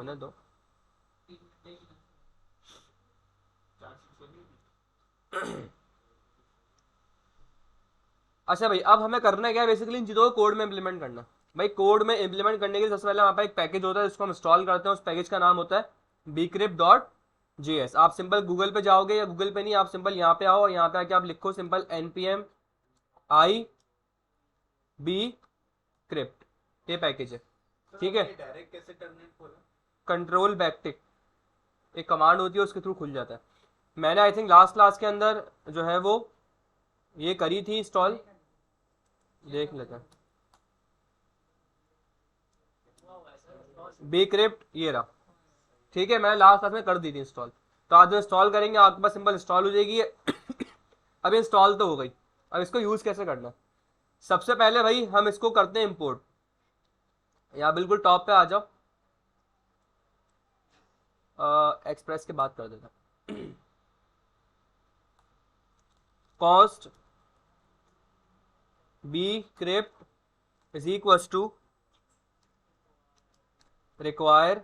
होने दो। अच्छा भाई, अब हमें करना क्या है, बेसिकली इन चीज़ों को कोड में इंप्लीमेंट करना। भाई कोड में इंप्लीमेंट करने के लिए सबसे पहले हमारे पास एक पैकेज होता है जिसको हम इंस्टॉल करते हैं। उस पैकेज का नाम होता है bcrypt.js। आप सिंपल गूगल पे जाओगे, या गूगल पे नहीं, आप सिंपल यहाँ पे आओ और यहाँ पे आके आप लिखो simple npm i b crypt, ये पैकेज है। ठीक है, डायरेक्ट कैसे टर्मिनेट खोला? कंट्रोल बैकटिक एक कमांड होती है, उसके थ्रू खुल जाता है। मैंने आई थिंक लास्ट क्लास के अंदर जो है वो ये करी थी इंस्टॉल, देख लेते हैं। bcrypt ये रहा, ठीक है, मैंने लास्ट क्लास में कर दी थी इंस्टॉल। तो आज जो इंस्टॉल करेंगे आपके पास सिंपल इंस्टॉल हो जाएगी। अब इंस्टॉल तो हो गई, अब इसको यूज कैसे करना। सबसे पहले भाई हम इसको करते हैं इंपोर्ट। यहाँ बिल्कुल टॉप पे आ जाओ, एक्सप्रेस की बात कर देता। Cost bcrypt is equal to require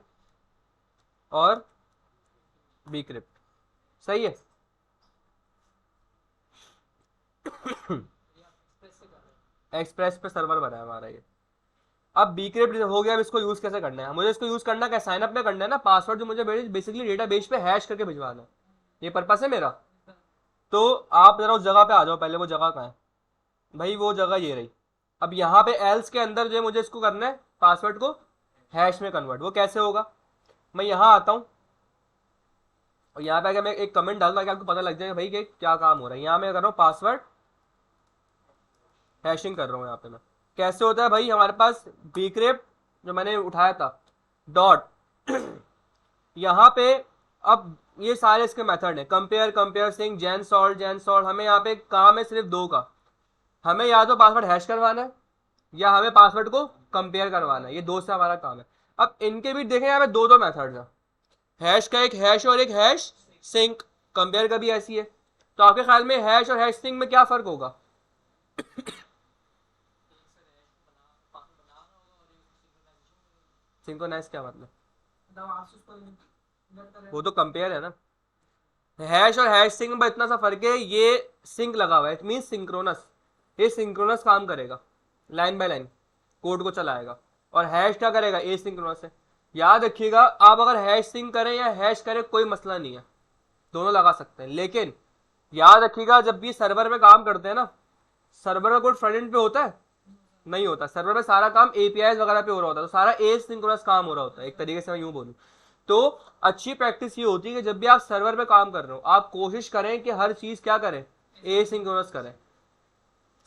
और bcrypt, सही है। एक्सप्रेस पे सर्वर बना है हमारा ये। अब bcrypt हो गया, अब इसको यूज कैसे करना है, मुझे इसको यूज करना क्या, साइन अप में करना है ना। पासवर्ड जो मुझे बेसिकली डेटा बेस पे हैश करके भिजवाना है, ये पर्पस है मेरा। तो आप जरा उस जगह पे आ जाओ, पहले वो जगह कहाँ है भाई, वो जगह ये रही। अब यहाँ पे एल्स के अंदर जो मुझे इसको करना है पासवर्ड को हैश में कन्वर्ट, वो कैसे होगा। मैं यहाँ आता हूँ और यहाँ पे आके मैं एक कमेंट डालता कि आपको पता लग जाएगा भाई कि क्या काम हो रहा है। यहाँ मैं कर रहा हूँ पासवर्ड हैशिंग कर रहा हूँ। यहाँ पे मैं कैसे होता है भाई, हमारे पास bcrypt जो मैंने उठाया था डॉट, यहाँ पे अब ये सारे इसके मेथड है, कंपेयर कंपेयर सिंग जैन सॉल्ट। हमें यहाँ पे काम है सिर्फ दो का, हमें या तो पासवर्ड हैश करवाना है या हमें पासवर्ड को कंपेयर करवाना है, ये दो से हमारा काम है। अब इनके भी देखें, यहाँ पे दो दो मेथड है, हैश का एक हैश और एक हैश सिंक, कंपेयर का भी ऐसी है। तो आपके ख्याल में हैश और हैश सिंक में क्या फर्क होगा। सिंक्रोनाइज क्या मतलब, वो तो कंपेयर है ना। हैश और हैश सिंक में इतना सा फर्क है, ये सिंक लगा हुआ है, इट मीन सिंक्रोनस, ये सिंक्रोनस काम करेगा, लाइन बाय लाइन कोड को चलाएगा। और हैश क्या करेगा, ए सिंक्रोनस है। याद रखिएगा, आप अगर हैश सिंक करें या हैश करें कोई मसला नहीं है, दोनों लगा सकते हैं। लेकिन याद रखिएगा, जब भी सर्वर में काम करते हैं ना, सर्वर का कोड फ्रंट एंड पे होता है, नहीं होता। सर्वर में सारा काम एपीआई वगैरह पे हो रहा होता है, तो सारा ए सिंक्रोनस काम हो रहा होता है, एक तरीके से मैं यूं बोलूं। तो अच्छी प्रैक्टिस ये होती है कि जब भी आप सर्वर में काम कर रहे हो, आप कोशिश करें कि हर चीज क्या करें, ए सिंक्रोनस करें।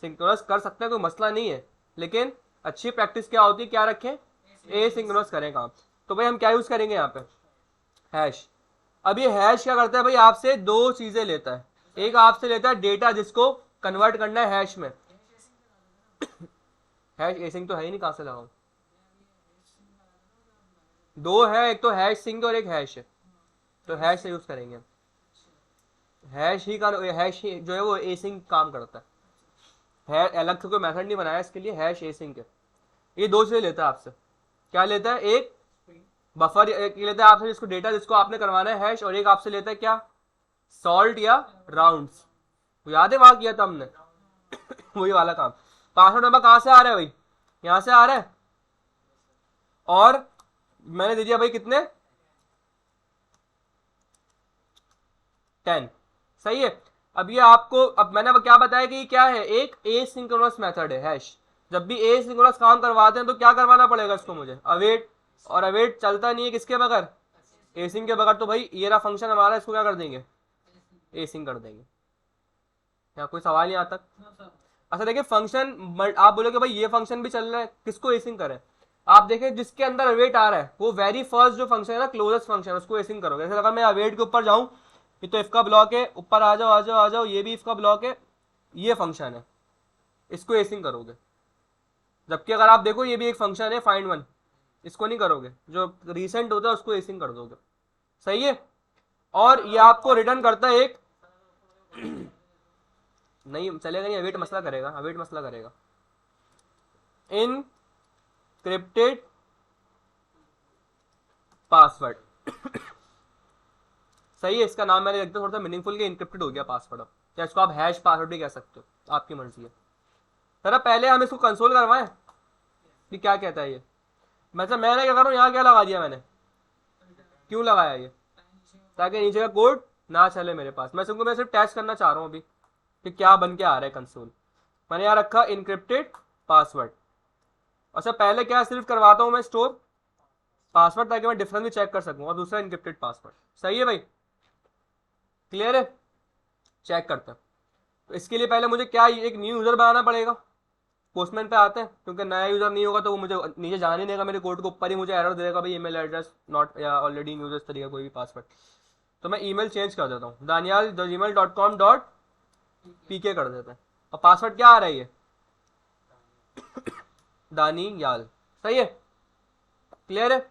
सिंक्रोनस कर सकते हैं, कोई मसला नहीं है, लेकिन अच्छी प्रैक्टिस क्या होती है, क्या रखें, ए सिंक्रोनस करें काम। तो भाई हम क्या यूज करेंगे यहाँ पे, हैश। अब ये हैश क्या करता है भाई, आपसे दो चीजें लेता है। एक आपसे लेता है डेटा जिसको कन्वर्ट करना है हैश में। हैश एसिंग तो है ही नहीं, कहां से लगाऊं। दो है, एक तो हैश सिंक और एक हैश है, तो हैश से यूज करेंगे। हैश ही का हैश ही जो है वो एसिंग काम करता है अलग से कोई मेथड नहीं बनाया इसके लिए, हैश एसिंग है। ये दो चीजें लेता है आपसे। क्या लेता है, एक बफर, एक लेता है आपसे जिसको डेटा जिसको आपने करवाना है हैश, और एक आपसे लेता है क्या, सॉल्ट या राउंड्स। याद है वहां किया था हमने वही वाला काम। पासवर्ड नंबर कहां से आ रहा है भाई, यहां से आ रहा है, और मैंने दे दिया भाई कितने, 10, सही है। अब ये आपको, अब मैंने क्या बताया कि क्या है, एक ए सिंक्रोनस मेथड है हैश। जब भी ए सिंक्रोनस काम करवाते हैं तो क्या करवाना पड़ेगा इसको मुझे, अवेट। और अवेट चलता नहीं है किसके बगैर, ए सिंक के बगैर। तो भाई ये रहा फंक्शन हमारा, इसको क्या कर देंगे, ए सिंक कर देंगे। क्या कोई सवाल नहीं आता। अच्छा देखिए फंक्शन, आप बोलोगे भाई ये फंक्शन भी चल रहा है, किसको एसिंग करें। आप देखें जिसके अंदर अवेट आ रहा है, वो वेरी फर्स्ट जो फंक्शन है ना, क्लोजेस्ट फंक्शन, उसको एसिंग करोगे। जैसे अगर मैं अवेट के ऊपर जाऊं, ये तो इफ का ब्लॉक है, ऊपर आ जाओ आ जाओ आ जाओ, ये भी इफ का ब्लॉक है, ये फंक्शन है, इसको एसिंग करोगे। जबकि अगर आप देखो ये भी एक फंक्शन है फाइंड वन, इसको नहीं करोगे, जो रिसेंट होता है उसको एसिंग कर दोगे, सही है। और ये आपको रिटर्न करता है एक नहीं चलेगा, नहीं अवेट मसला करेगा, अवेट मसला करेगा। Encrypted password. सही है, इसका नाम मैंने एकदम थोड़ा सा मीनिंगफुल के इनक्रिप्टेड हो गया पासवर्ड। या इसको आप हैश पासवर्ड भी कह सकते हो, आपकी मर्जी है। जरा पहले हम इसको कंसोल करवाएं कि क्या कहता है ये। मतलब मैंने क्या करूँ, यहाँ क्या लगा दिया मैंने, क्यों लगाया ये, ताकि नीचे का कोड ना चले मेरे पास। मैं सिर्फ टेस्ट करना चाह रहा हूँ अभी कि क्या बन के आ रहा है कंसोल। मैंने यहाँ रखा इनक्रिप्टेड पासवर्ड। अच्छा पहले क्या सिर्फ करवाता हूँ मैं स्टोर पासवर्ड, ताकि मैं डिफरेंस भी चेक कर सकूँ, और दूसरा इनक्रिप्टेड पासवर्ड। सही है भाई, क्लियर है। चेक करते हैं। तो इसके लिए पहले मुझे क्या एक न्यू यूजर बनाना पड़ेगा। पोस्टमैन पे आते हैं, क्योंकि नया यूजर नहीं होगा तो वो मुझे नीचे जाने देगा, मेरे कोड के ऊपर ही मुझे एरर दे देगा भाई ईमेल एड्रेस नॉट या ऑलरेडी यूज इस तरीका कोई भी पासवर्ड। तो मैं ईमेल चेंज कर देता हूँ, danial@gmail.com.pk कर देते हैं। और पासवर्ड क्या आ रहा है ये, दानियाल। सही है, क्लियर है।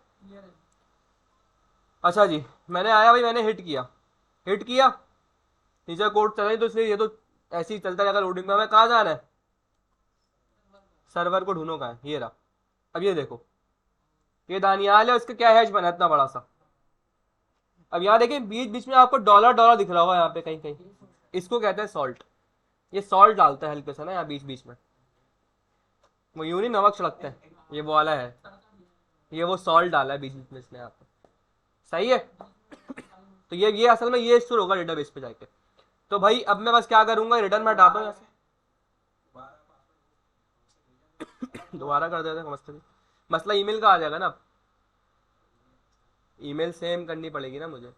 अच्छा जी, मैंने आया भाई, मैंने हिट किया नीचे कोड चला, तो इसलिए ये तो ऐसे ही चलता जाएगा लोडिंग में। हमें कहाँ जाना है, सर्वर को ढूंढो कहाँ है, ये रहा। अब ये देखो, ये दानियाल है, उसका क्या हैश बना इतना बड़ा सा। अब यहाँ देखिए बीच बीच में आपको डॉलर डॉलर दिख रहा होगा यहाँ पे कहीं कहीं, इसको कहते हैं सॉल्ट। ये सॉल्ट डालता है हल्के सा ना यहाँ बीच बीच में, वो यूं नहीं नमक छिड़कते हैं, ये वो वाला है, ये वो सॉल्ट डाला है बीच बीच में इसने यहाँ पे। सही है। तो ये असल में ये स्टोर होगा डेटाबेस पे जाके। तो भाई अब मैं बस क्या करूंगा, रिटर्न में हटाता हूँ यहाँ से, दोबारा कर देते हैं। मसला ईमेल का आ जाएगा ना, अब ईमेल सेम करनी पड़ेगी ना मुझे।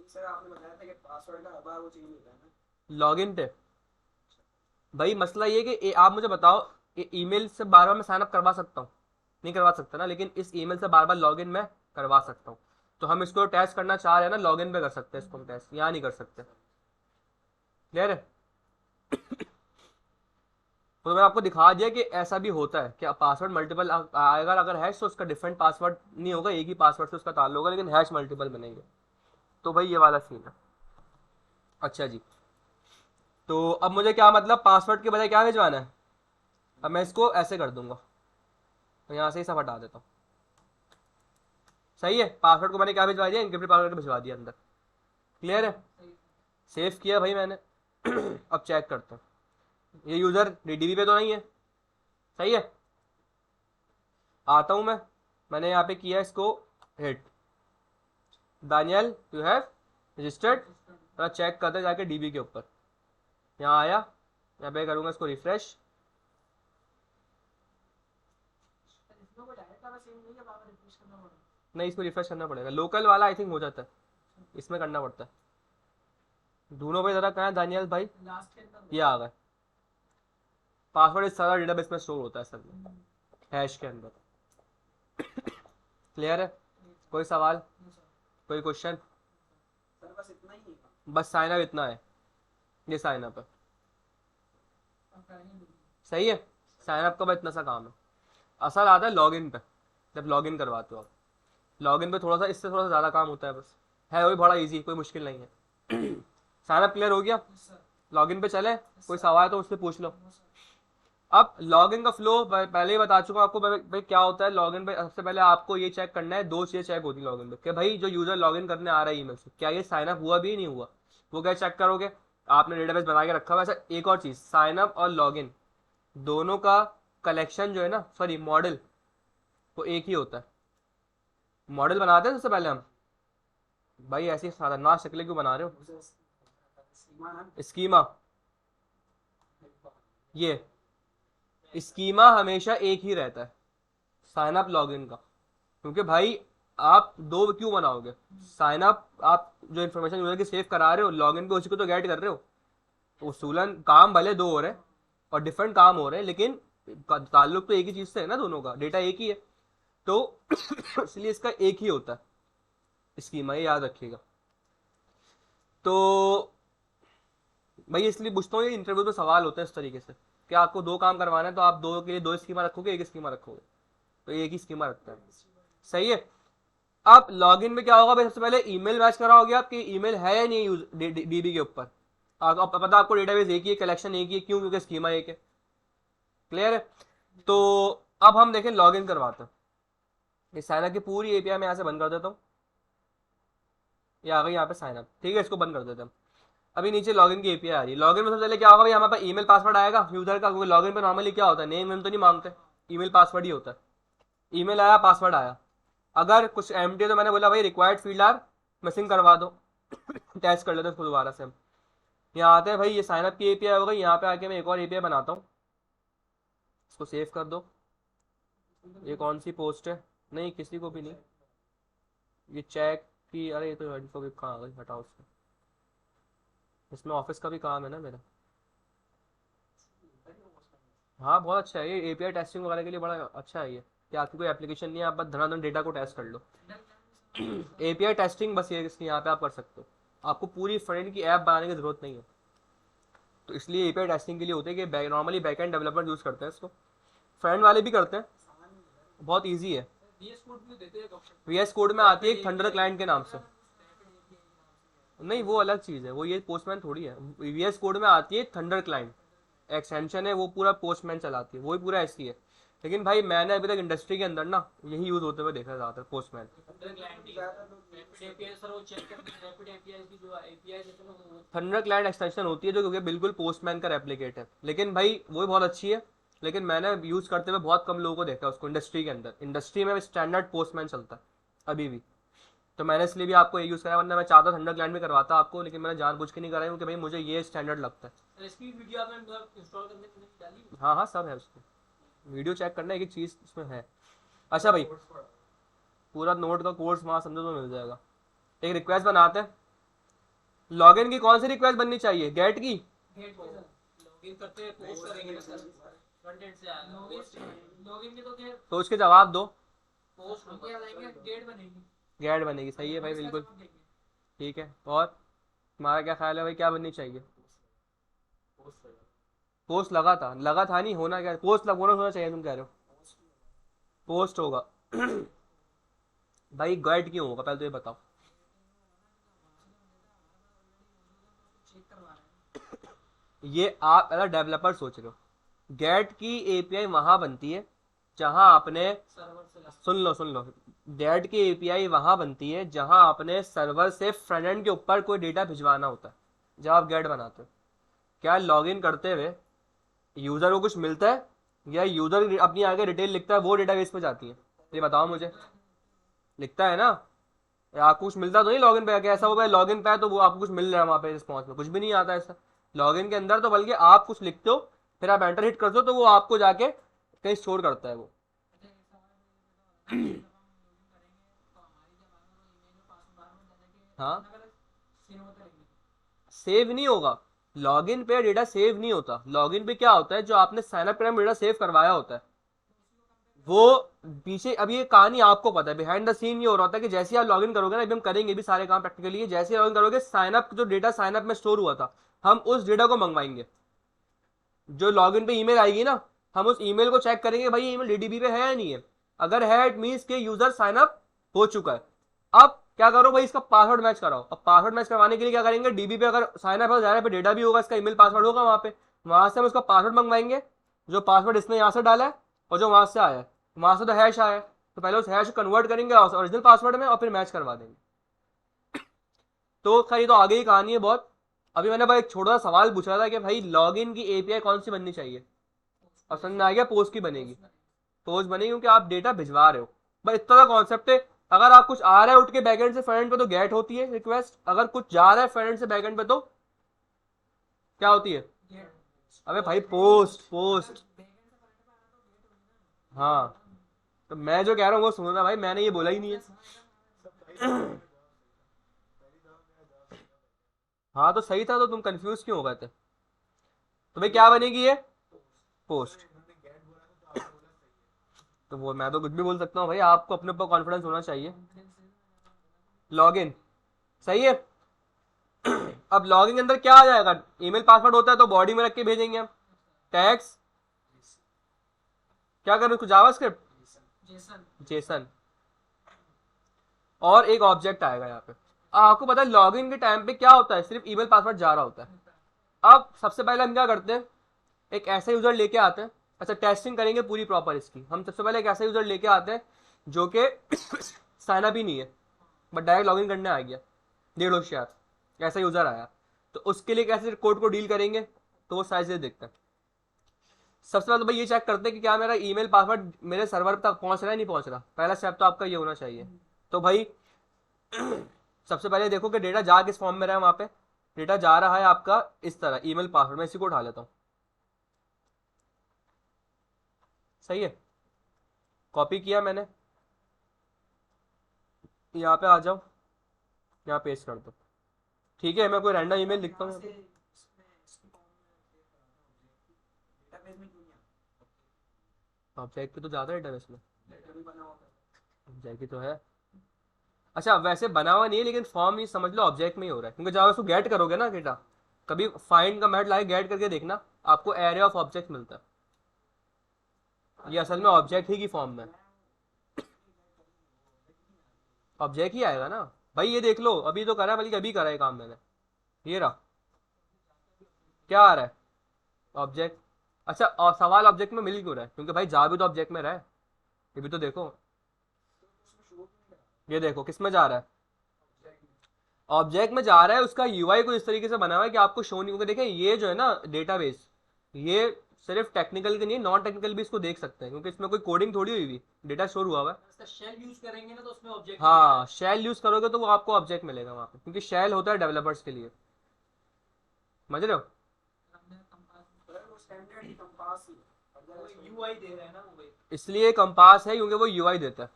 सर आपने बताया था कि पासवर्ड का बार वो चेंज होता है ना लॉगिन पे। भाई मसला ये कि आप मुझे बताओ, ईमेल से बार बार मैं साइन अप करवा सकता हूँ, नहीं करवा सकता ना, लेकिन इस ईमेल से बार बार लॉगिन मैं करवा सकता हूँ। तो हम इसको टेस्ट करना चाह रहे हैं ना, लॉगिन पे कर सकते हैं इसको हम टेस्ट, यहाँ नहीं कर सकते। क्लियर है। तो मैंने आपको दिखा दिया कि ऐसा भी होता है कि पासवर्ड मल्टीपल आएगा, अगर हैश तो उसका डिफरेंट पासवर्ड नहीं होगा, एक ही पासवर्ड से उसका ताल्लुक होगा, लेकिन हैश मल्टीपल बनेंगे। तो भाई ये वाला सीन है। अच्छा जी, तो अब मुझे क्या मतलब पासवर्ड के बजाय क्या भिजवाना है। अब मैं इसको ऐसे कर दूंगा, तो यहाँ से ही सब हटा देता हूँ। सही है, पासवर्ड को मैंने क्या भिजवा दिया, इनक्रिप्टेड पासवर्ड भिजवा दिया अंदर। क्लियर है, सेव किया भाई मैंने। अब चेक करते हैं, ये यूजर डीडीबी पे तो नहीं है। सही है, आता हूं मैंने यहाँ पे किया इसको hit, Daniel you have registered. थोड़ा चेक करते जाके डीबी के ऊपर, यहाँ आया, यहाँ पे करूंगा इसको रिफ्रेश। नहीं, इसको रिफ्रेश करना पड़ेगा, लोकल वाला आई थिंक हो जाता है, इसमें करना पड़ता है। ढूंढो भाई जरा, कहाँ है दानियल भाई, ये आ गए। पासवर्ड इस सारा डेटाबेस में स्टोर होता है सर, हैश के अंदर। क्लियर है, कोई सवाल, कोई क्वेश्चन। सर बस इतना ही है, बस साइन अप इतना है, ये साइन अप है। सही है, साइन अप का बस इतना सा काम है। असल आता है लॉगिन पे, जब लॉगिन करवाते हो आप, लॉगिन पे थोड़ा सा इससे थोड़ा सा ज़्यादा काम होता है, बस है वही बड़ा इजी, कोई मुश्किल नहीं है। साइन अप क्लियर हो गया, लॉगिन पे चले, कोई सवाल तो उससे पूछ लो। अब लॉगिन का फ्लो पहले ही बता चुका हूं आपको भाई क्या होता है लॉगिन पे। सबसे पहले आपको ये चेक करना है, दो चीजें चेक होती है लॉगिन पे, कि भाई जो यूजर लॉगिन करने आ रहा है ईमेल से, क्या ये साइन अप हुआ भी नहीं हुआ। वो क्या चेक करोगे, आपने डेटाबेस बना के रखा हुआ है। एक और चीज, साइन अप और लॉगिन दोनों का कलेक्शन जो है ना, सॉरी मॉडल, वो एक ही होता है। मॉडल बनाते हैं सबसे पहले हम, भाई ऐसी खतरनाक शक्लें क्यों बना रहे हो, स्कीमा, ये स्कीमा हमेशा एक ही रहता है साइन अप लॉगिन का। क्योंकि भाई आप दो क्यों बनाओगे, साइन अप आप जो इन्फॉर्मेशन यूजर की सेव करा रहे हो, लॉगिन पे उसी को तो गेट कर रहे हो। तो उसूलन काम भले दो हो रहे हैं और डिफरेंट काम हो रहे हैं, लेकिन ताल्लुक तो एक ही चीज से है ना, दोनों का डेटा एक ही है। तो इसलिए इसका एक ही होता है स्कीमा, ये याद रखिएगा। तो भाई इसलिए पूछता हूँ, ये इंटरव्यू में सवाल होते हैं इस तरीके से कि आपको दो काम करवाना है, तो आप दो के लिए दो स्कीमा रखोगे, एक स्कीमा रखोगे, तो एक ही स्कीमा रखता है। सही है। अब लॉगिन में क्या होगा भाई, सबसे पहले ईमेल मैच कराओगे, आपकी ईमेल है या नहीं डीबी के ऊपर। पता आपको डेटाबेस एक ही है, कलेक्शन एक ही है, क्यों, क्योंकि स्कीमा एक है। क्लियर है। तो अब हम देखें लॉगिन करवाते हैं। ये साइन अप की पूरी एपीआई मैं यहाँ से बंद कर देता हूँ। ये आ गई यहाँ पे साइन अप, ठीक है, इसको बंद कर देते हैं। अभी नीचे लॉगिन की एपीआई आ रही है। लॉगिन में सबसे पहले क्या होगा भाई, हमारे पास ईमेल पासवर्ड आएगा यूजर का, क्योंकि लॉगिन पे नॉर्मली क्या होता है, नेम वेम तो नहीं मांगते, ईमेल पासवर्ड ही होता है। ईमेल आया, पासवर्ड आया। अगर कुछ एम्प्टी है तो मैंने बोला भाई रिक्वायर्ड फील्ड आर मिसिंग करवा दो। टेस्ट कर लेते हैं उसको दोबारा से हम। यहाँ आते हैं भाई, ये साइनअप की एपीआई हो गई। यहाँ पे आके मैं एक और एपीआई बनाता हूँ, इसको सेव कर दो। ये कौन सी पोस्ट है, नहीं किसी को भी नहीं। ये चेक की, अरे ये तो इन्फो भी कहाँ आ गई, हटाओ उसको। इसमें ऑफिस का भी काम है ना मेरा। हाँ बहुत अच्छा है ये, एपीआई टेस्टिंग वगैरह के लिए बड़ा अच्छा है ये, कि आपकी कोई एप्लीकेशन नहीं है, आप बस धनाधन डेटा को टेस्ट कर लो। एपीआई टेस्टिंग बस ये इसकी यहाँ पे आप कर सकते हो, आपको पूरी फ्रंट की ऐप बनाने की जरूरत नहीं है। तो इसलिए एपीआई टेस्टिंग के लिए होते हैं कि नॉर्मली बैकएंड डेवलपर यूज करते हैं इसको, फ्रंट वाले भी करते हैं। बहुत ईजी है। वीएस कोड में आती है एक थंडर क्लाइंट के नाम से। नहीं वो अलग चीज़ है, वो ये पोस्टमैन थोड़ी है। वीएस कोड में आती है थंडर क्लाइंट, एक्सटेंशन है, वो पूरा पोस्टमैन चलाती है, वही पूरा ऐसी है। लेकिन भाई मैंने अभी तक इंडस्ट्री के अंदर ना यही यूज होते हुए देखा ज़्यादातर पोस्टमैन। थंडर क्लाइंट एक्सटेंशन होती है जो क्योंकि बिल्कुल पोस्टमैन का रेप्लिकेट है, लेकिन भाई वो बहुत अच्छी है। लेकिन मैंने यूज करते हुए बहुत कम लोगों को देखा उसको इंडस्ट्री के अंदर। इंडस्ट्री में स्टैंडर्ड पोस्टमैन चलता है अभी भी। तो मैंने इसलिए भी आपको ये यूज़ कराया, वरना मैं चाहता थंडर क्लाइंट में करवाता आपको, लेकिन मैंने जानबूझ के नहीं कराया क्योंकि भाई मुझे ये स्टैंडर्ड लगता है। इसकी वीडियो आपने इंस्टॉल करने के लिए डाली? हाँ हाँ सब है उसको, वीडियो चेक करना एक एक चीज़ उसमें है। अच्छा भाई पूरा नोट का कोर्स वहाँ समझो तो मिल जाएगा। एक रिक्वेस्ट बनाते हैं। लॉगिन की कौन सी रिक्वेस्ट बननी चाहिए, गेट की? लॉगिन करते हैं, पोस्ट करेंगे ना सर, फ्रंट एंड से आएगा। लॉगिन के तो क्या, तो उसके जवाब दो। पोस्ट हम क्या लाएंगे, गेट बनेगी। गेट बनेगी, सही है भाई बिल्कुल ठीक है। और तुम्हारा क्या ख्याल है भाई, क्या बननी चाहिए? पोस्ट लगा था नहीं, होना क्या, पोस्ट लगवाना होना चाहिए तुम कह रहे हो? पोस्ट होगा। भाई गेट क्यों होगा पहले तो ये बताओ। ये आप अगर डेवलपर सोच रहे हो, गेट की एपीआई वहां बनती है जहां आपने, सुन लो, गेट की एपीआई वहां बनती है जहां आपने सर्वर से फ्रंट एंड के ऊपर कोई डेटा भिजवाना होता है, जब आप गेट बनाते हो। क्या लॉगिन करते हुए यूजर को कुछ मिलता है, या यूजर अपनी आगे डिटेल लिखता है वो डेटाबेस पे जाती है? ये बताओ मुझे। लिखता है ना, या आपको कुछ मिलता तो नहीं लॉगिन पे? क्या ऐसा होगा लॉगिन पे है तो वो आपको कुछ मिल रहा है वहाँ पे रिस्पॉन्स में? कुछ भी नहीं आता ऐसा लॉगिन के अंदर तो, बल्कि आप कुछ लिखते हो फिर आप एंटर हिट करते हो तो वो आपको जाके कहीं स्टोर करता है वो। हाँ सेव नहीं होगा, लॉगिन पे डेटा सेव नहीं होता। लॉगिन पे क्या होता है, जो आपने साइन अप करने में डेटा सेव करवाया होता है वो पीछे, अब ये कहानी आपको पता है, बिहाइंड द सीन ये हो रहा होता है कि जैसे आप लॉगिन करोगे ना, अभी हम करेंगे भी सारे काम प्रैक्टिकली, जैसे लॉगिन करोगे साइन अप जो डेटा साइन अप में स्टोर हुआ था हम उस डेटा को मंगवाएंगे। जो लॉगिन पे ईमेल आएगी ना, हम उस ईमेल को चेक करेंगे भाई ईमेल डीडीबी पे है या नहीं है। अगर है इट मींस के यूजर साइन अप हो चुका है। अब क्या करो भाई, इसका पासवर्ड मैच कराओ। अब पासवर्ड मैच करवाने के लिए क्या करेंगे, डीबी पे अगर साइन अप हो जाने पे डेटा भी होगा, इसका ईमेल पासवर्ड होगा वहां पे, वहां से हम उसका पासवर्ड मंगवाएंगे, जो पासवर्ड इसने यहाँ से डाला है और जो वहां से आया है, वहां से तो हैश आया है, तो पहले उस हैश को कन्वर्ट करेंगे ओरिजिनल पासवर्ड में और फिर मैच करवा देंगे। तो खैर ये तो आगे ही कहानी है बहुत। अभी मैंने भाई एक छोटा सा सवाल पूछा था कि भाई लॉगिन की एपीआई कौन सी बननी चाहिए, और समझ में आ गया, पोस्ट की बनेगी। पोस्ट बनेगी क्योंकि आप डेटा भिजवा रहे हो, बस इतना कॉन्सेप्ट है। अगर आप कुछ आ रहा है उठ के बैकएंड से फ्रंट पे तो गेट होती है रिक्वेस्ट, अगर कुछ जा रहा है फ्रंट से बैकएंड पे तो क्या होती है? अबे भाई पोस्ट पोस्ट। हाँ तो मैं जो कह रहा हूँ वो सुनो ना भाई, मैंने ये बोला ही नहीं है। हाँ तो सही था, तो तुम कंफ्यूज क्यों हो गए थे? तो भाई क्या बनेगी ये? पोस्ट। तो वो मैं तो कुछ भी बोल सकता हूँ भाई, आपको अपने ऊपर कॉन्फिडेंस होना चाहिए। लॉगिन सही है। अब लॉगिन के अंदर क्या आ जाएगा, ईमेल पासवर्ड होता है तो बॉडी में रख के भेजेंगे हम। टैग्स क्या करें उसको, जावास्क्रिप्ट जेसन, और एक ऑब्जेक्ट आएगा यहाँ पे। आपको पता है लॉगिन के टाइम पे क्या होता है, सिर्फ ईमेल पासवर्ड जा रहा होता है। अब सबसे पहले हम क्या करते हैं, एक ऐसा यूजर लेके आते हैं। अच्छा टेस्टिंग करेंगे पूरी प्रॉपर इसकी, हम सबसे पहले एक ऐसा यूजर लेके आते हैं जो कि साइन अप ही नहीं है, बट डायरेक्ट लॉगिन करने आ गया 1.5 शेयर, ऐसा यूजर आया। तो उसके लिए कैसे कोड को डील करेंगे, तो वो साइज देखते हैं। सबसे पहले तो भाई ये चेक करते हैं कि क्या मेरा ईमेल पासवर्ड मेरे सर्वर तक पहुंच रहा है नहीं पहुंच रहा। पहला स्टेप तो आपका ये होना चाहिए। तो भाई सबसे पहले देखो कि डेटा जा किस फॉर्म में रहा है वहां पे। डेटा जा रहा है आपका इस तरह, ईमेल पासवर्ड। मैं इसी को उठा लेता हूँ, सही है। कॉपी किया मैंने, यहाँ पे आ जाओ, यहाँ पेस्ट कर दो। ठीक है, मैं कोई रैंडम ईमेल लिखता हूँ। ऑब्जेक्ट पे तो ज्यादा है डेटाबेस में, ऑब्जेक्ट ही तो है। अच्छा वैसे बना हुआ नहीं है, लेकिन फॉर्म ये समझ लो ऑब्जेक्ट में ही हो रहा है, क्योंकि जब उसको गेट करोगे ना डेटा, कभी फाइंड का मेथड लाके गेट करके देखना, आपको एरे ऑफ ऑब्जेक्ट मिलता है। ये असल में ऑब्जेक्ट ही की फॉर्म में ऑब्जेक्ट ही आएगा ना भाई। ये देख लो, अभी तो करा है, बल्कि अभी करा है काम मैंने। ये रहा, क्या आ रहा है, ऑब्जेक्ट। अच्छा, और सवाल ऑब्जेक्ट में मिल क्यों रहा है, क्योंकि भाई जा भी तो ऑब्जेक्ट में रहा है। ये भी तो देखो, ये देखो किस में जा रहा है, ऑब्जेक्ट में जा रहा है। उसका यूआई को इस तरीके से बना हुआ है कि आपको शो नहीं होगा। देखें ये जो है ना डेटाबेस, ये सिर्फ टेक्निकल के नहीं, नॉन टेक्निकल भी इसको देख सकते हैं, क्योंकि इसमें कोई कोडिंग थोड़ी हुई हुई, डेटा स्टोर हुआ हुआ है। इसका शेल यूज करेंगे ना तो उसमें ऑब्जेक्ट हाँ, शेल यूज करोगे तो वो आपको ऑब्जेक्ट मिलेगा वहां पे, क्योंकि शेल होता है डेवलपर्स के लिए, समझ रहे हो। यूआई दे रहा है ना वो भाई। इसलिए कंपास है क्योंकि वो यूआई देता है।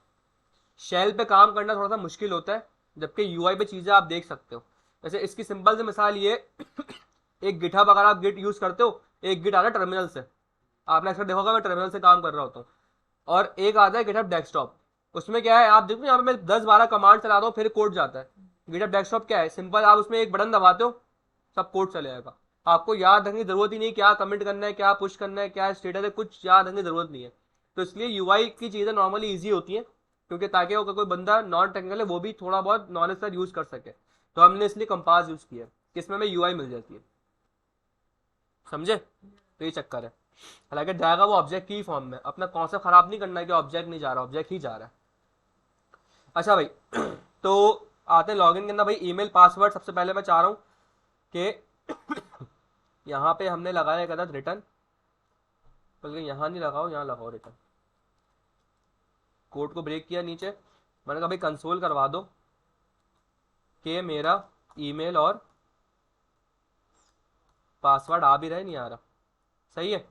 शेल पे काम करना थोड़ा सा मुश्किल होता है, जबकि यूआई पे चीजें आप देख सकते हो। जैसे इसकी सिंपल सी मिसाल ये एक गिटहब, अगर आप गिट यूज करते हो, एक गिट आता है टर्मिनल से, आपने अक्सर देखा होगा मैं टर्मिनल से काम कर रहा होता हूँ, और एक आता है गिटहब डेस्कटॉप। उसमें क्या है, आप देखो यहाँ पे मैं 10-12 कमांड चलाता हूँ फिर कोड जाता है। गिटहब डेस्कटॉप क्या है, सिंपल, आप उसमें एक बटन दबाते हो, सब कोड चले जाएगा। आपको याद रखने की जरूरत ही नहीं क्या कमेंट करना है, क्या पुश करना है, क्या स्टेटस है, कुछ याद रखने की जरूरत नहीं है। तो इसलिए यूआई की चीजें नॉर्मली ईजी होती हैं, क्योंकि ताकि वो कोई बंदा नॉन टेक्निकल है वो भी थोड़ा बहुत नॉलेज का यूज कर सके। तो हमने इसलिए कंपास यूज किया, इसमें हमें यूआई मिल जाती है, समझे। तो ये चक्कर है। हालांकि जाएगा वो ऑब्जेक्ट की फॉर्म में, अपना कॉन्सेप्ट खराब नहीं करना है कि ऑब्जेक्ट नहीं जा रहा, ऑब्जेक्ट ही जा रहा है। अच्छा भाई तो आते हैं लॉगिन करना। भाई ईमेल पासवर्ड सबसे पहले मैं चाह रहा हूँ कि यहाँ पे हमने लगाया एक अदद रिटर्न, बल्कि यहाँ नहीं लगाओ, यहाँ लगाओ रिटर्न। कोड को ब्रेक किया नीचे, मैंने कहा भाई कंसोल करवा दो कि मेरा ईमेल और पासवर्ड आ भी रहा है नहीं आ रहा, सही है।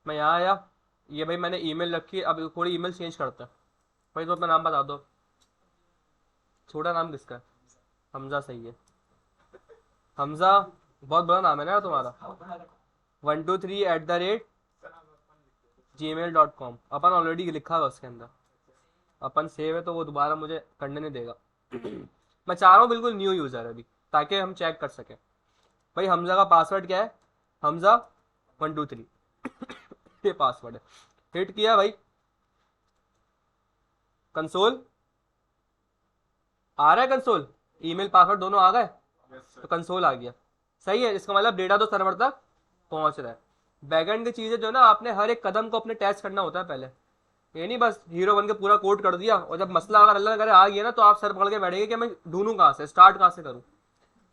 मैं यहाँ आया, ये भाई मैंने ईमेल रखी, अब थोड़ी ईमेल चेंज करते हैं। भाई तो अपना नाम बता दो, छोटा नाम किसका है, हमजा, सही है हमजा। बहुत बड़ा नाम है ना तुम्हारा, 123@gmail.com। अपन ऑलरेडी लिखा हुआ उसके अंदर, अपन सेव है, तो वो दोबारा मुझे करने नहीं देगा। मैं चाह रहा हूँ बिल्कुल न्यू यूजर अभी, ताकि हम चेक कर सकें। भाई हमजा का पासवर्ड क्या है, हमजा 123 ये पासवर्ड है। हिट किया भाई, कंसोल आ रहा है, कंसोल ईमेल पासवर्ड दोनों आ गए, तो कंसोल आ गया, सही है। इसका मतलब डेटा तो सर्वर तक पहुंच रहा है। बैकएंड की चीजें जो ना, आपने हर एक कदम को अपने टेस्ट करना होता है पहले। ये नहीं बस हीरो बन के पूरा कोड कर दिया, और जब मसला अगर अल्लाह करे आ गया ना, तो आप सर पकड़ के बैठेंगे कि मैं ढूंढूं कहाँ से, स्टार्ट कहाँ से करूँ।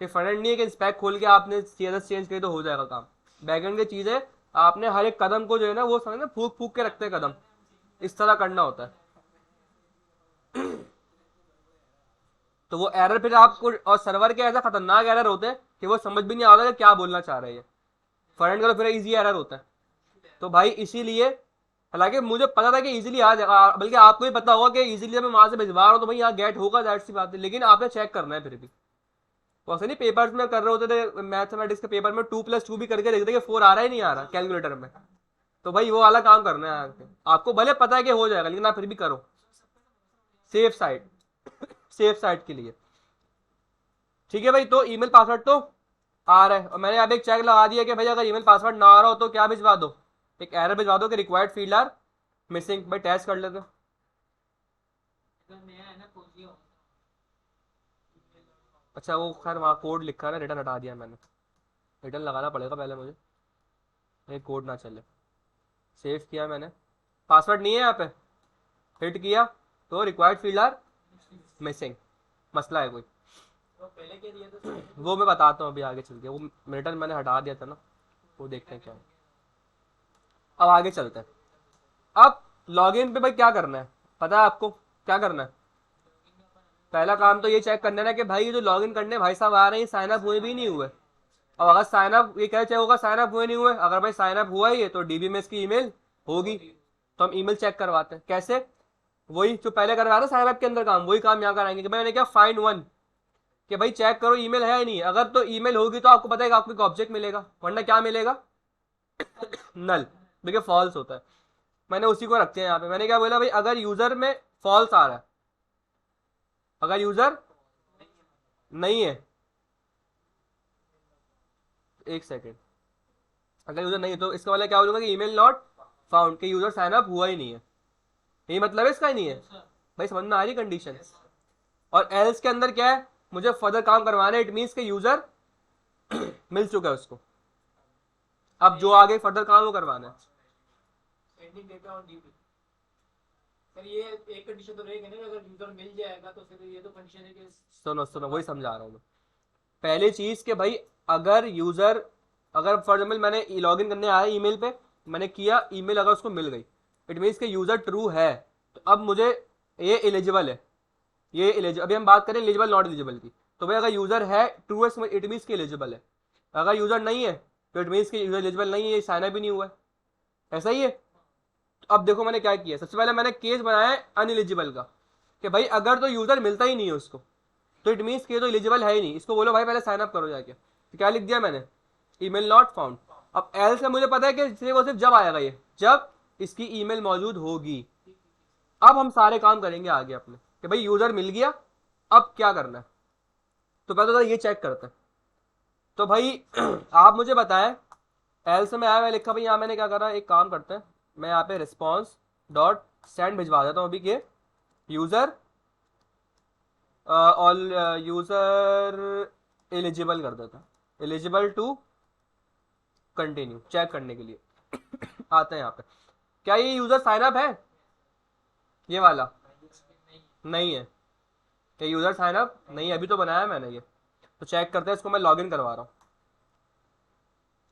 ये फ्रंट नहीं है कि स्पेक खोल के आपने सीएसएस चेंज किया तो हो जाएगा काम। बैकएंड की चीजें आपने हर एक कदम को जो है ना, वो समझ ना, फूक फूक के रखते हैं कदम, इस तरह करना होता है। तो वो एरर फिर आपको, और सर्वर के ऐसा खतरनाक एरर होते हैं कि वो समझ भी नहीं आता कि क्या बोलना चाह रहे हैं। फ्रंट का तो फिर इजी एरर होता है। तो भाई इसीलिए, हालांकि मुझे पता था कि इजीली आ जाएगा, बल्कि आपको भी पता होगा कि इजीली जब मैं वहां से भिजवा रहा हूँ तो भाई यहाँ गेट होगा, दैट सी बात है, लेकिन आपने चेक करना है फिर भी। तो ऐसे नहीं पेपर्स में कर रहे होते थे मैथमेटिक्स के पेपर में, 2+2 भी करके देखते कि 4 आ रहा है नहीं आ रहा कैलकुलेटर में। तो भाई वो वाला काम करना है आपको, आपको भले पता है कि हो जाएगा, लेकिन आप फिर भी करो, सेफ साइड सेफ साइड के लिए। ठीक है भाई, तो ईमेल पासवर्ड तो आ रहा है, और मैंने अब एक चेक लगा दिया कि भाई अगर ईमेल पासवर्ड ना आ रहा हो तो क्या भिजवा दो, एक एरर भिजवा दो कि रिक्वायर्ड फील्ड आर मिसिंग। भाई टेस्ट कर लेते हो। अगर नया है ना खोजिए। अच्छा वो खैर वहाँ कोड लिखा है ना, रिटर्न हटा दिया मैंने, रिटर्न लगाना पड़ेगा पहले मुझे, ये कोड ना चले। सेव किया मैंने, पासवर्ड नहीं है यहाँ पे, हिट किया तो रिक्वायर्ड फील्ड आर मिसिंग, मसला है कोई, तो पहले के दिए तो वो मैं बताता हूँ अभी आगे चल के, वो रिटर्न मैंने हटा दिया था ना, वो देखते हैं क्या है। अब आगे चलते हैं। अब लॉगिन पे भाई क्या करना है, पता है आपको क्या करना है? पहला काम तो ये चेक करना है ना कि भाई ये जो लॉगिन करने भाई साहब आ रहे हैं साइन अप हुए भी नहीं हुए। अब अगर साइन अप, ये क्या चेक होगा साइन अप हुए नहीं हुए? अगर भाई साइन अप हुआ ही है तो डीबी में इसकी ईमेल होगी, तो हम ईमेल चेक करवाते हैं। कैसे? वही जो पहले करवा रहे साइन अप के अंदर काम, वही काम यहाँ कराएंगे कि मैंने क्या फाइंड वन, कि भाई चेक करो ईमेल है या नहीं है। अगर तो ईमेल होगी तो आपको पता है कि आपको एक ऑब्जेक्ट मिलेगा, वरना क्या मिलेगा? नल। देखिए फॉल्स होता है, मैंने उसी को रखते हैं यहाँ पे। मैंने क्या बोला भाई, अगर यूजर में फॉल्स आ रहा है, अगर यूजर नहीं है, एक सेकेंड, अगर यूजर नहीं है तो इसका वाला क्या बोलूंगा कि ईमेल नॉट फाउंड, कि यूजर साइन अप हुआ ही नहीं है, यही मतलब है इसका ही नहीं है। भाई समझ में आ रही कंडीशन? और एल्स के अंदर क्या है, मुझे फर्दर काम करवाना है, इट मीन्स के यूजर मिल चुका है उसको, अब जो आगे फर्दर काम वो करवाना है। Sending data on dB. Sir ये एक कंडीशन तो रहेगी ना, अगर यूजर मिल जाएगा तो फिर ये तो कंडीशन है कि सुनो सुनो, वही समझा रहा हूँ मैं। पहली चीज के भाई अगर यूजर, अगर फॉर एग्जाम्पल मैंने लॉग इन करने आया ईमेल पे, मैंने किया, ईमेल अगर उसको मिल गई, इट मीन्स के यूजर ट्रू है, तो अब मुझे ये एलिजिबल है, ये एलिजिबल, अभी हम बात करें एलिजिबल नॉट एलिजिबल की, तो भाई अगर यूजर है ट्रू है, इट मीन्स के एलिजिबल है। अगर यूजर नहीं है तो इट मीन्स के यूजर एलिजिबल नहीं है, साइन अप भी नहीं हुआ है, ऐसा ही है। तो अब देखो मैंने क्या किया, सबसे पहले मैंने केस बनाया है अनएलिजिबल का, कि भाई अगर तो यूजर मिलता ही नहीं है उसको, तो इट मीन्स कि ये तो एलिजिबल है ही नहीं, इसको बोलो भाई पहले साइन अप करो जाके। तो क्या लिख दिया मैंने, ईमेल नॉट फाउंड। अब एल से मुझे पता है कि सिर्फ और सिर्फ जब आएगा ये, जब इसकी ईमेल मौजूद होगी। अब हम सारे काम करेंगे आगे अपने, कि भाई यूजर मिल गया, अब क्या करना है। तो पहले तो ये चेक करते हैं। तो भाई आप मुझे बताएं, एल से मैं आया, मैं लिखा भाई यहाँ मैंने क्या करा, एक काम करते हैं, मैं यहाँ पे रिस्पॉन्स डॉट सेंड भिजवा देता हूँ अभी के यूजर ऑल यूजर एलिजिबल कर देता, एलिजिबल टू कंटिन्यू चेक करने के लिए आते हैं यहाँ पे। क्या ये यूजर साइन अप है, ये वाला? नहीं है, ये यूजर साइन अप नहीं है, अभी तो बनाया मैंने ये। तो चेक करते हैं, इसको मैं लॉगिन करवा रहा हूँ।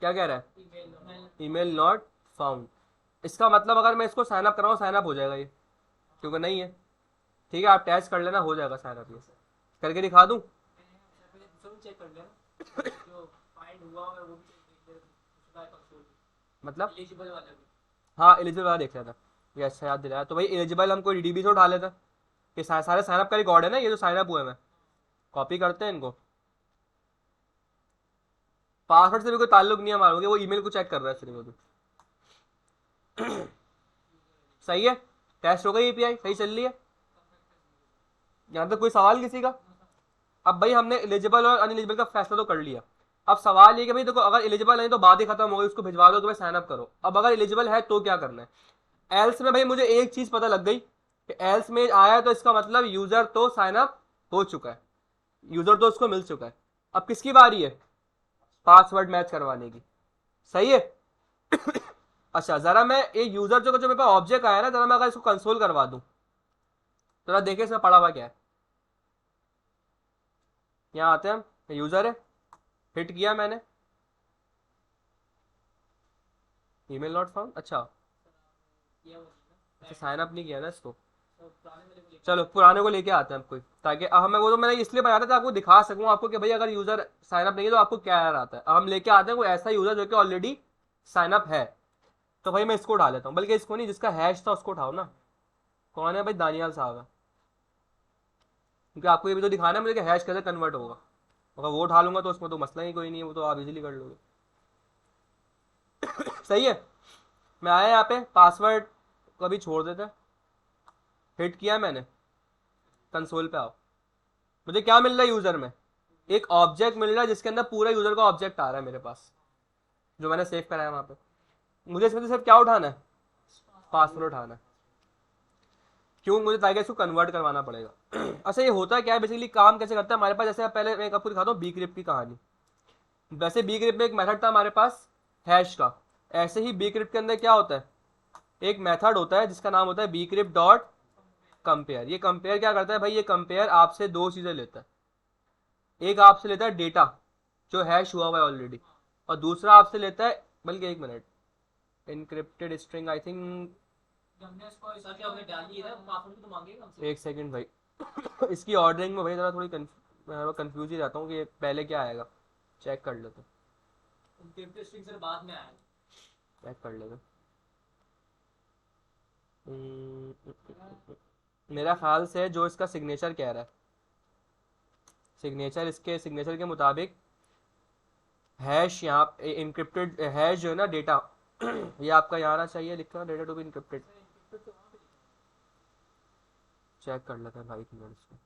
क्या कह रहा है, ईमेल नॉट फाउंड। इसका मतलब अगर मैं इसको साइन अप कराऊँ साइन अप हो जाएगा ये, क्योंकि नहीं है। ठीक है, आप टेस्ट कर लेना, हो जाएगा साइन अप, ये करके दिखा दूँ? चेक कर लेना जो फाइंड हुआ है वो भी देख ले उसका कंसोल, मतलब एलिजिबल वाला भी। हाँ एलिजिबल वाला देख लेता, ये अच्छा याद दिलाया। तो भाई एलिजिबल हमको डीबी से उठा लेता, कि सारे साइनअप का रिकॉर्ड है ना, ये जो साइनअप हुए मैं कॉपी करते हैं इनको। पासवर्ड से भी कोई ताल्लुक नहीं है हमारा, वो ईमेल को चेक कर रहा है सिर्फ वो। सही है, टेस्ट हो गई एपीआई, सही चल रही है। यहाँ तक कोई सवाल किसी का? अब भाई हमने एलिजिबल और अनएलिजिबल का फैसला तो कर लिया। अब सवाल ये कि भाई देखो, अगर एलिजिबल नहीं तो बात ही खत्म हो गई, उसको भिजवा दो कि भाई साइन अप करो। अब अगर एलिजिबल है तो क्या करना है? एल्स में भाई मुझे एक चीज पता लग गई कि एल्स में आया है तो इसका मतलब यूजर तो साइन अप हो चुका है, यूजर तो उसको मिल चुका है। अब किसकी बारी है पासवर्ड मैच करवाने की? सही है। अच्छा जरा मैं ये यूजर जो मेरे पास ऑब्जेक्ट आया ना, जरा मैं अगर इसको कंसोल करवा दूं, जरा देखे इसमें पड़ा हुआ क्या है। यहाँ आते हैं हम, यूजर है, हिट किया मैंने, ईमेल नॉट फाउंड। अच्छा साइन अप नहीं किया ना इसको, चलो पुराने को लेके आते हैं हम कोई, ताकि अब हमें वो तो मैंने इसलिए बनाया था आपको दिखा सकूं आपको कि भाई अगर यूजर साइन अप नहीं है तो आपको क्या एरर आता है। अब हम लेके आते हैं कोई ऐसा यूजर जो कि ऑलरेडी साइन अप है। तो भाई मैं इसको उठा लेता हूँ, बल्कि इसको नहीं, जिसका हैश था उसको उठाओ ना। कौन है भाई? दानियाल साहब है, क्योंकि आपको ये भी तो दिखाना है मुझे कि हैश कैसे कन्वर्ट होगा। अगर वो उठा लूंगा तो उसमें तो मसला ही कोई नहीं है, वो तो आप इजीली कर लोगे। सही है, मैं आया यहाँ पे, पासवर्ड को अभी छोड़ देते हैं, हिट किया मैंने, कंसोल पे आओ। मुझे क्या मिल रहा है यूजर में? एक ऑब्जेक्ट मिल रहा है जिसके अंदर पूरा यूजर का ऑब्जेक्ट आ रहा है मेरे पास, जो मैंने सेव कराया वहां पे। मुझे इसमें से सिर्फ क्या उठाना है? पासवर्ड उठाना है। क्यों? मुझे ताकि इसको कन्वर्ट करवाना पड़ेगा। अच्छा ये होता है क्या है बेसिकली, काम कैसे करता है हमारे पास? जैसे पहले मैं आपको दिखाता हूँ बी क्रिप्ट की कहानी। वैसे बी क्रिप्ट में एक मेथड था हमारे पास हैश का, ऐसे ही बी क्रिप्ट के अंदर क्या होता है, एक मेथड होता है जिसका नाम होता है बी क्रिप्ट डॉट कंपेयर, ये कंपेयर क्या करता है भाई, ये कंपेयर आपसे दो चीजें लेता है। एक आपसे लेता है डेटा जो हैश हुआ है ऑलरेडी, और दूसरा आपसे लेता है, बल्कि एक minute, encrypted string I think, हमने इसको सर क्या हमने डाल दिया है, पासवर्ड भी तो मांगेगा हमसे। एक सेकंड भाई इसकी ऑर्डरिंग में भाई जरा थोड़ी मैं कंफ्यूज ही रहता हूँ कि पहले क्या आएगा, चेक कर लेते, इनक्रिप्टेड स्ट्रिंग सर बाद में आएगा। चेक कर लेते। मेरा ख्याल से जो इसका सिग्नेचर कह रहा है, सिग्नेचर, इसके सिग्नेचर के मुताबिक हैश, यहाँ इनक्रिप्टेड हैश जो है ना डेटा ये आपका यहाँ आना चाहिए लिखा, data to be encrypted. Check कर लेते हैं भाई एक मिनट इसको।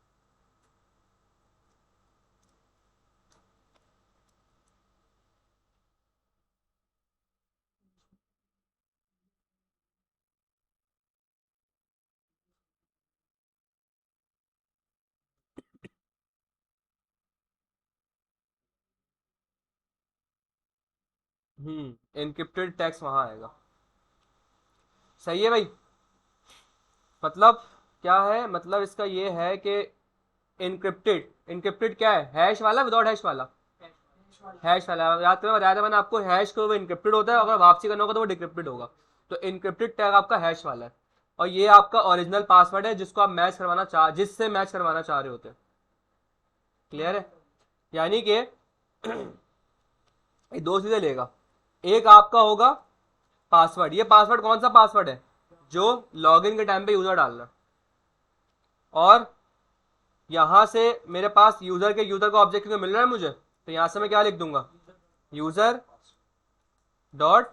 इनक्रिप्टेड टेक्स्ट वहां आएगा, सही है भाई। मतलब क्या है, मतलब इसका ये है कि इनक्रिप्टेड, इनक्रिप्टेड क्या है, हैश वाला विदाउट हैश वाला, हैश वाला याद करो, बताया था मैंने आपको, हैश को वो इनक्रिप्टेड होता है, अगर वापसी करना होगा तो वो डिक्रिप्टेड होगा। तो इनक्रिप्टेड टैग आपका हैश वाला है, और ये आपका ओरिजिनल पासवर्ड है जिसको आप मैच करवाना चाह, जिससे मैच करवाना चाह रहे होते हैं। क्लियर है, यानी कि ये दो चीजें लेगा, एक आपका होगा पासवर्ड, ये पासवर्ड कौन सा पासवर्ड है जो लॉगिन के टाइम पे यूजर डालना, और यहां से मेरे पास यूजर के यूजर का ऑब्जेक्ट मिल रहा है मुझे, तो यहां से मैं क्या लिख दूंगा, यूजर डॉट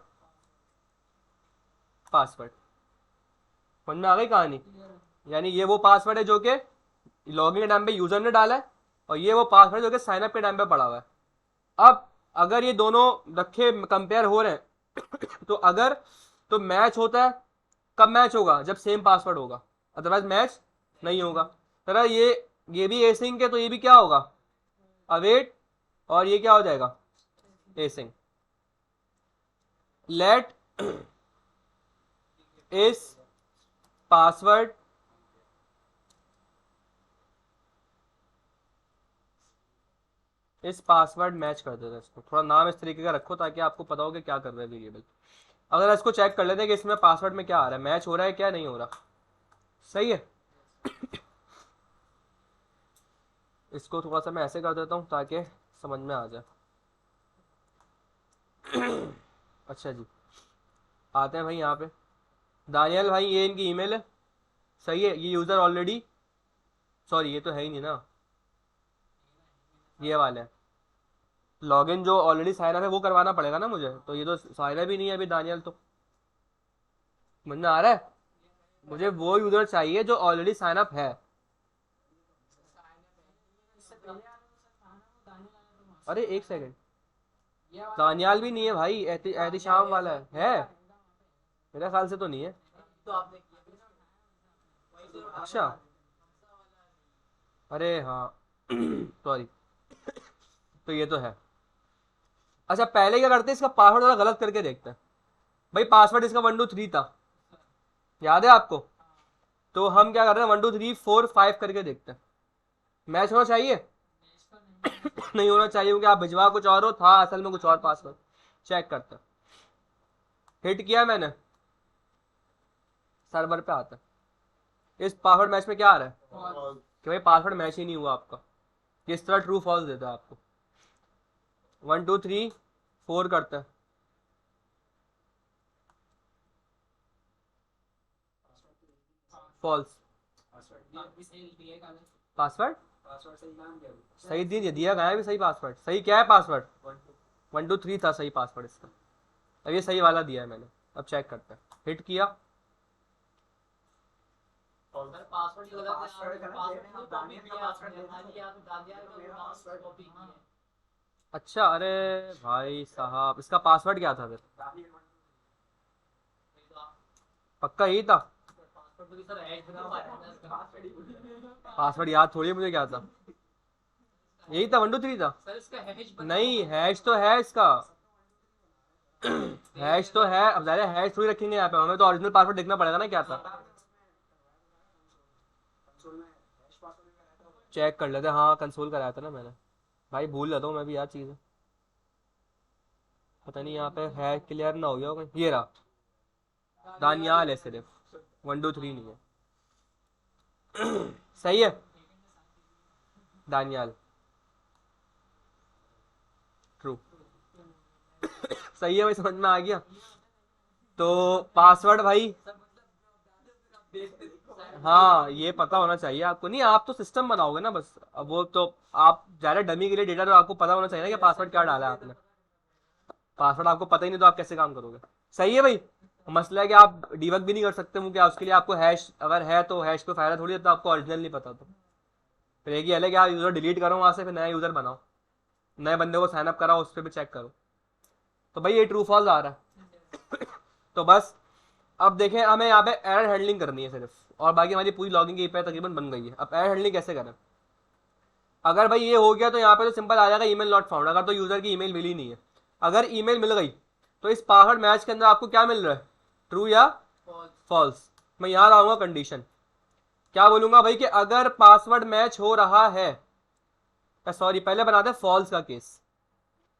पासवर्ड। समझ में आ गई कहानी, यानी ये वो पासवर्ड है जो कि लॉगिन के टाइम पे यूजर ने डाला है, और ये वो पासवर्ड जो कि साइन अप के टाइम पे पड़ा हुआ है। अब अगर ये दोनों रखे कंपेयर हो रहे हैं तो अगर तो मैच होता है, कब मैच होगा, जब सेम पासवर्ड होगा, अदरवाइज मैच नहीं होगा। तरह ये भी एसिंग के, तो ये भी क्या होगा, अवेट, और ये क्या हो जाएगा, एसिंग। लेट इस पासवर्ड इस पासवर्ड मैच कर देता है, इसको थोड़ा नाम इस तरीके का रखो ताकि आपको पता हो कि क्या कर रहा है वेरिएबल। अगर इसको चेक कर लेते हैं कि इसमें पासवर्ड में क्या आ रहा है, मैच हो रहा है क्या नहीं हो रहा, सही है। इसको थोड़ा सा मैं ऐसे कर देता हूँ ताकि समझ में आ जाए। अच्छा जी, आते हैं भाई यहाँ पे, दानियल भाई ये इनकी ईमेल है, सही है, ये यूज़र ऑलरेडी, सॉरी ये तो है ही नहीं ना, ये वाला है, लॉगिन जो ऑलरेडी साइन अप है वो करवाना पड़ेगा ना मुझे, तो ये तो साइन अप ही नहीं है अभी दानियल, तो समझ में आ रहा है, मुझे वो यूज़र चाहिए जो ऑलरेडी साइन अप है। अरे एक सेकंड, दानियाल भी नहीं है भाई, एहतिशाम वाला है मेरा ख्याल से तो नहीं है। तो आपने अच्छा, अरे हाँ सॉरी, तो ये तो है। अच्छा पहले क्या करते हैं, इसका पासवर्ड थोड़ा गलत करके देखते हैं। भाई पासवर्ड इसका 123 था, याद है आपको, तो हम क्या कर रहे हैं 12345 करके देखते हैं, मैच होना चाहिए नहीं होना चाहिए, क्योंकि आप भिजवा कुछ और हो, था असल में कुछ और पासवर्ड। चेक करते हैं, हिट किया मैंने, सर्वर पे आता है, इस पासवर्ड मैच में क्या आ रहा है कि भाई पासवर्ड मैच ही नहीं हुआ आपका, किस तरह ट्रू फॉल्स देता है आपको। 123 4 करते हैं, फॉल्स, पासवर्ड सही दिया गया है भी, सही पासवर्ड, सही क्या है पासवर्ड, 123 था सही पासवर्ड इसका, अब ये सही वाला दिया है मैंने। अब चेक करते हैं, हिट किया, पासवर्ड गलत है, पासवर्ड डाल दिया। अच्छा अरे भाई साहब, इसका पासवर्ड क्या था फिर, पक्का यही था, पासवर्ड याद थोड़ी है मुझे क्या था, यही था 123 था। सर इसका हैश नहीं हैश तो है इसका, हैश तो है, अब ज़्यादा हैश थोड़ी रखेंगे यहाँ पे, हमें तो ओरिजिनल पासवर्ड देखना पड़ेगा ना क्या था। चेक कर लेते, हाँ कंसोल कराया था ना मैंने, भाई भूल जाता हूँ मैं भी यार चीज़ें, पता नहीं यहाँ पे है क्लियर ना हो गया होगा। ये रहा, दानियाल है सिर्फ, 1 2 3 नहीं है। सही है, दानियाल, ट्रू। सही है भाई, समझ में आ गया। तो पासवर्ड भाई, हाँ ये पता होना चाहिए आपको, नहीं आप तो सिस्टम बनाओगे ना बस, अब वो तो आप जा रहे डमी के लिए डेटा, तो आपको पता होना चाहिए ना कि पासवर्ड क्या डाला है आपने। पासवर्ड आपको पता ही नहीं तो आप कैसे काम करोगे। सही है भाई। मसला है कि आप डीबग भी नहीं कर सकते हो, क्या उसके लिए आपको हैश अगर है तो हैश पे फायदा थोड़ी है, तो आपको ओरिजिनल नहीं पता तो फिर एक ही अलग, आप यूजर डिलीट करो वहां से, फिर नया यूजर बनाओ, नए बंदे को साइन अप कराओ, उस पर भी चेक करो। तो भाई ये ट्रू फॉल्स आ रहा है। तो बस अब देखें, हमें यहाँ पे एरर हैंडलिंग करनी है सिर्फ, और बाकी हमारी पूरी लॉगिंग की एपीआई तकरीबन बन गई है। अब एरर हैंडलिंग कैसे करें? अगर भाई ये हो गया तो यहाँ पे तो सिंपल आ जाएगा ईमेल नॉट फाउंड, अगर तो यूजर की ईमेल मिली नहीं है। अगर ईमेल मिल गई तो इस पासवर्ड मैच के अंदर आपको क्या मिल रहा है, ट्रू या फॉल्स। मैं यहाँ लाऊंगा कंडीशन, क्या बोलूंगा भाई कि अगर पासवर्ड मैच हो रहा है, सॉरी पहले बनाते हैं फॉल्स का केस,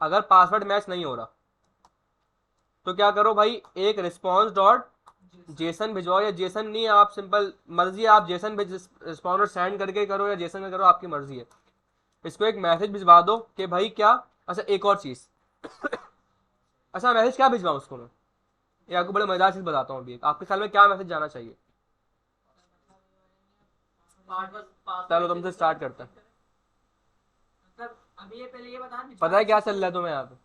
अगर पासवर्ड मैच नहीं हो रहा तो क्या करो भाई, एक रिस्पॉन्स डॉट जेसन भिजवाओ, या जेसन नहीं आप सिंपल मर्जी है, आप जेसन रिस्पॉन्डर सेंड करके करो या जेसन में करो, आपकी मर्जी है। इसको एक मैसेज भिजवा दो कि भाई क्या, अच्छा एक और चीज, अच्छा मैसेज क्या भिजवाऊं उसको मैं, ये आपको बड़े मजेदार चीज बताता हूँ अभी, आपके ख्याल में क्या मैसेज जाना चाहिए? चलो तुमसे स्टार्ट करते हैं। मतलब अभी ये पहले ये बता, पता है क्या चल रहा है तुम्हें यहाँ पे?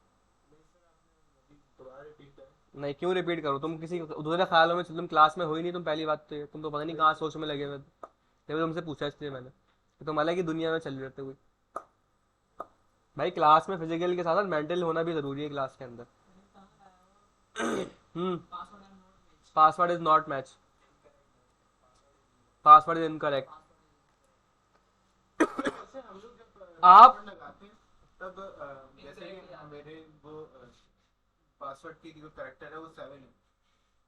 नहीं क्यों रिपीट करो, तुम किसी दूसरे ख्यालों में, तुम क्लास में हो ही नहीं, तुम पहली बात तो ये, तुम तो पता नहीं कहाँ सोच में लगे हुए थे, तभी तुमसे पूछा इसलिए मैंने कि तुम अलग ही दुनिया में चल रहे थे कोई। भाई क्लास में फिजिकल के साथ साथ मेंटल होना भी जरूरी है क्लास के अंदर। Password is not match, password is incorrect. आप लगाते हैं तब जैसे मेरे वो पासवर्ड की जो कैरेक्टर है वो 7 है,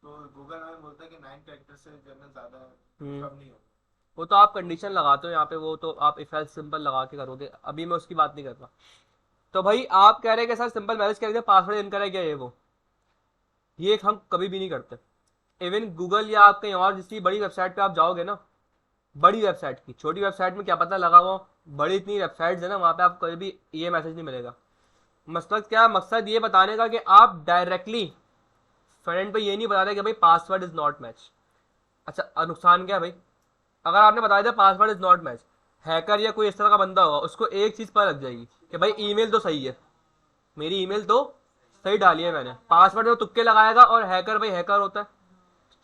तो गूगल हमें बोलता है कि 9 कैरेक्टर से जो है ज्यादा कम नहीं होगा। वो तो आप कंडीशन लगाते हो यहाँ पे, वो तो आप इफ एल्स सिंपल लगा के करोगे, अभी मैं उसकी बात नहीं कर रहा। तो भाई आप कह रहे हैं कि सर सिंपल मैसेज करेंगे पासवर्ड इनकरेक्ट है, ये वो, ये हम कभी भी नहीं करते। इवन गूगल या आप कहीं और जिसकी बड़ी वेबसाइट पे आप जाओगे ना, बड़ी वेबसाइट की, छोटी वेबसाइट में क्या पता लगा हुआ, बड़ी इतनी वेबसाइट्स है ना, वहाँ पे आपको कभी भी ये मैसेज नहीं मिलेगा। मकसद क्या, मकसद ये बताने का कि आप डायरेक्टली फ्रेंड पे ये नहीं बता रहे कि भाई पासवर्ड इज नॉट मैच। अच्छा नुकसान क्या है भाई, अगर आपने बताया था password is not match, hacker या कोई इस तरह का बंदा होगा, उसको एक चीज पता लग जाएगी कि भाई ईमेल तो सही है, मेरी ईमेल तो सही डाली है मैंने, पासवर्ड में तुक्के लगाएगा, और हैकर भाई हैकर होता है,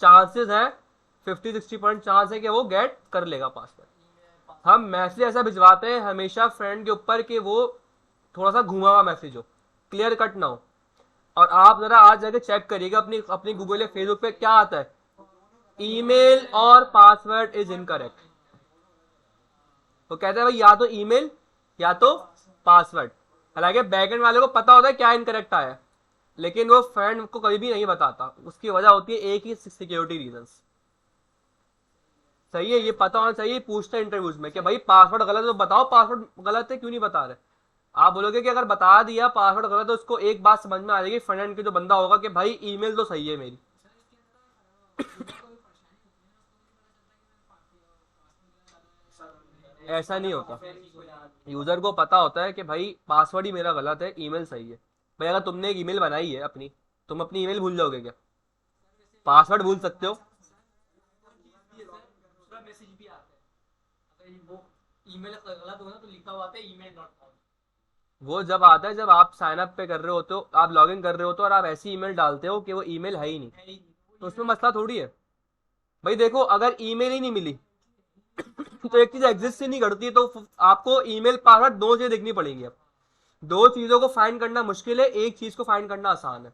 चांसेस हैं 50-60% चांस है कि वो गेट कर लेगा पासवर्ड। हम मैसेज ऐसा भिजवाते हैं हमेशा फ्रेंड के ऊपर कि वो थोड़ा सा घुमा हुआ मैसेज हो, क्लियर कट ना हो। और आप जरा आज जाके चेक करिएगा अपनी अपनी गूगल या फेसबुक पे क्या आता है, ईमेल और पासवर्ड इज इनकरेक्ट। तो कहते हैं भाई या तो ईमेल या तो पासवर्ड, हालांकि बैकएंड वाले को पता होता है क्या इनकरेक्ट आया है, लेकिन वो फ्रेंड को कभी भी नहीं बताता, उसकी वजह होती है एक ही, सिक्योरिटी रीजंस। सही है, ये पता होना चाहिए, पूछते हैं इंटरव्यूज में कि भाई पासवर्ड गलत है तो बताओ पासवर्ड गलत है क्यों नहीं बता रहे। आप बोलोगे कि अगर बता दिया पासवर्ड गलत है तो उसको एक बात समझ में आ जाएगी फ्रंट एंड के जो बंदा होगा कि भाई ईमेल तो सही है मेरी। ऐसा नहीं होता, यूजर को पता होता है कि भाई पासवर्ड ही मेरा गलत है, ईमेल सही है। भाई अगर तुमने एक ईमेल बनाई है अपनी, तुम अपनी ईमेल भूल जाओगे क्या? पासवर्ड भूल सकते हो। दूसरा मैसेज भी आता है, अगर वो ईमेल गलत होगा तो लिखा हुआ आता है ईमेल नॉट फाउंड। वो जब आता है जब आप साइन अप पे कर रहे होते हो, आप लॉग इन कर रहे हो तो, और आप ऐसी ईमेल डालते हो कि वो ईमेल है ही नहीं, तो उसमें मसला थोड़ी है। भाई देखो अगर ईमेल ही नहीं मिली तो एक चीज एग्जिस्ट ही नहीं करती, तो आपको ईमेल पासवर्ड दो चीजें देखनी पड़ेंगी। अब दो चीजों को फाइंड करना मुश्किल है, एक चीज को फाइंड करना आसान है,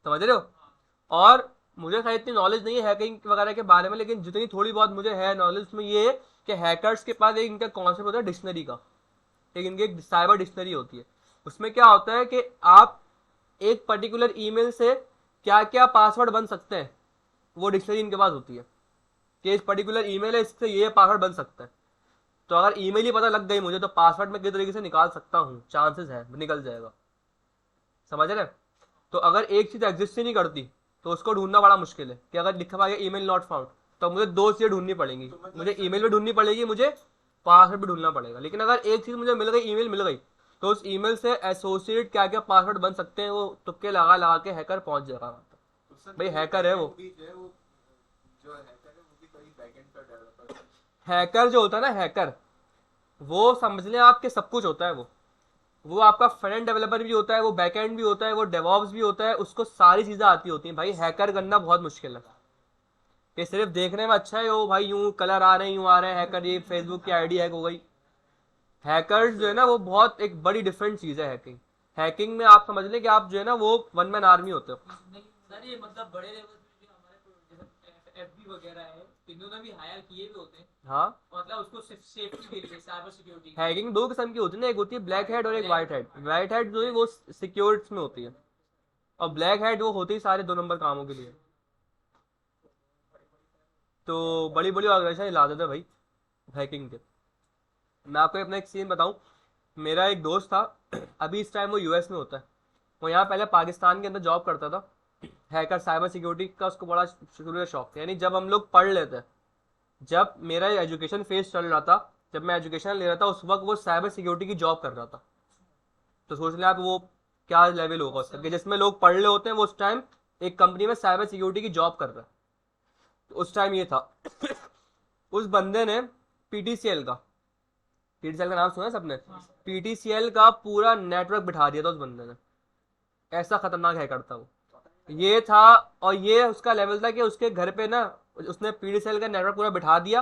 समझ रहे हो? और मुझे खैर इतनी नॉलेज नहीं है हैकिंग वगैरह के बारे में, लेकिन जितनी थोड़ी बहुत मुझे है नॉलेज उसमें ये है कि हैकर्स के पास एक इनका कॉन्सेप्ट होता है डिक्शनरी का, एक इनकी एक साइबर डिक्शनरी होती है। उसमें क्या होता है कि आप एक पर्टिकुलर ईमेल से क्या क्या पासवर्ड बन सकते हैं, वो डिक्शनरी इनके पास होती है कि इस पर्टिकुलर ईमेल है इससे ये पासवर्ड बन सकता है। तो अगर ईमेल ही पता लग गई मुझे तो पासवर्ड मैं किस तरीके से निकाल सकता हूँ, चांसेस है निकल जाएगा। समझ रहे? तो अगर एक चीज एग्जिस्ट ही नहीं करती तो उसको ढूंढना बड़ा मुश्किल है कि अगर लिखा हुआ है ईमेल नॉट फाउंड, तो मुझे दो चीजें ढूंढनी पड़ेंगी, मुझे ईमेल भी ढूंढनी पड़ेगी, मुझे पासवर्ड भी ढूंढना पड़ेगा। लेकिन अगर एक चीज मुझे मिल गई, ईमेल मिल गई, तो उस ईमेल से एसोसिएट क्या क्या पासवर्ड बन सकते हैं वो तुक्के लगा लगा के हैकर पहुंच जाएगा वहाँ तक। तो सर भाई जो हैकर है वो। backend भी जो है वो जो हैकर है वो भी कोई बैकएंड का डेवलपर है। हैकर जो होता है ना, हैकर वो समझ लें आपके सब कुछ होता है। वो आपका फ्रंट एंड डेवलपर भी होता है, वो बैक एंड भी होता है, वो डेवॉप्स भी होता है, उसको सारी चीजें आती होती हैं। भाई हैकर करना बहुत मुश्किल है। ये सिर्फ देखने में अच्छा है, ओ भाई यूं कलर आ रहे हैं, यूं आ रहे हैं, हैकर ये फेसबुक की आईडी हैक हो गई। हैकर्स जो है ना वो बहुत एक बड़ी डिफरेंट चीज है। हैकिंग हैकिंग में आप समझ लें कि आप जो है ना वो वन मैन आर्मी होते हो। नहीं सर, ये मतलब बड़े लेवल पे भी हमारे जैसे एफबी वगैरह है, इन्होंने भी हायर किए भी होते हैं, हाँ, मतलब उसको सेफ्टी के लिए, साइबर सिक्योरिटी के लिए। हैकिंग दो किस्म की होती है ना, एक होती है ब्लैक हेड और एक वाइट हेड। वाइट हेड जो है वो सिक्योरिटी में होती है, और ब्लैक हेड वो होती है सारे दो नंबर कामों के लिए। तो बड़ी बड़ी ऑर्गेनाइजेशन हिला देते हैं भाई हैकिंग के। मैं आपको अपना एक सीन बताऊं। मेरा एक दोस्त था, अभी इस टाइम वो यूएस में होता है। वो यहाँ पहले पाकिस्तान के अंदर जॉब करता था, हैकर साइबर सिक्योरिटी का उसको बड़ा शुरू से शौक था। यानी जब हम लोग पढ़ लेते, जब मेरा एजुकेशन फेज चल रहा था, जब मैं एजुकेशन ले रहा था, उस वक्त वो साइबर सिक्योरिटी की जॉब कर रहा था। तो सोच लें आप वो क्या लेवल होगा उसका, कि जिसमें लोग पढ़ रहे होते हैं वो उस टाइम एक कंपनी में साइबर सिक्योरिटी की जॉब कर रहा है। तो उस टाइम ये था उस बंदे ने पीटीसीएल का नाम सुना है सबने? पीटीसीएल का पूरा नेटवर्क बिठा दिया था उस बंदे ने। ऐसा खतरनाक हैकर था वो। ये था, और ये उसका लेवल था कि उसके घर पे ना उसने पीडीसीएल का नेटवर्क पूरा बिठा दिया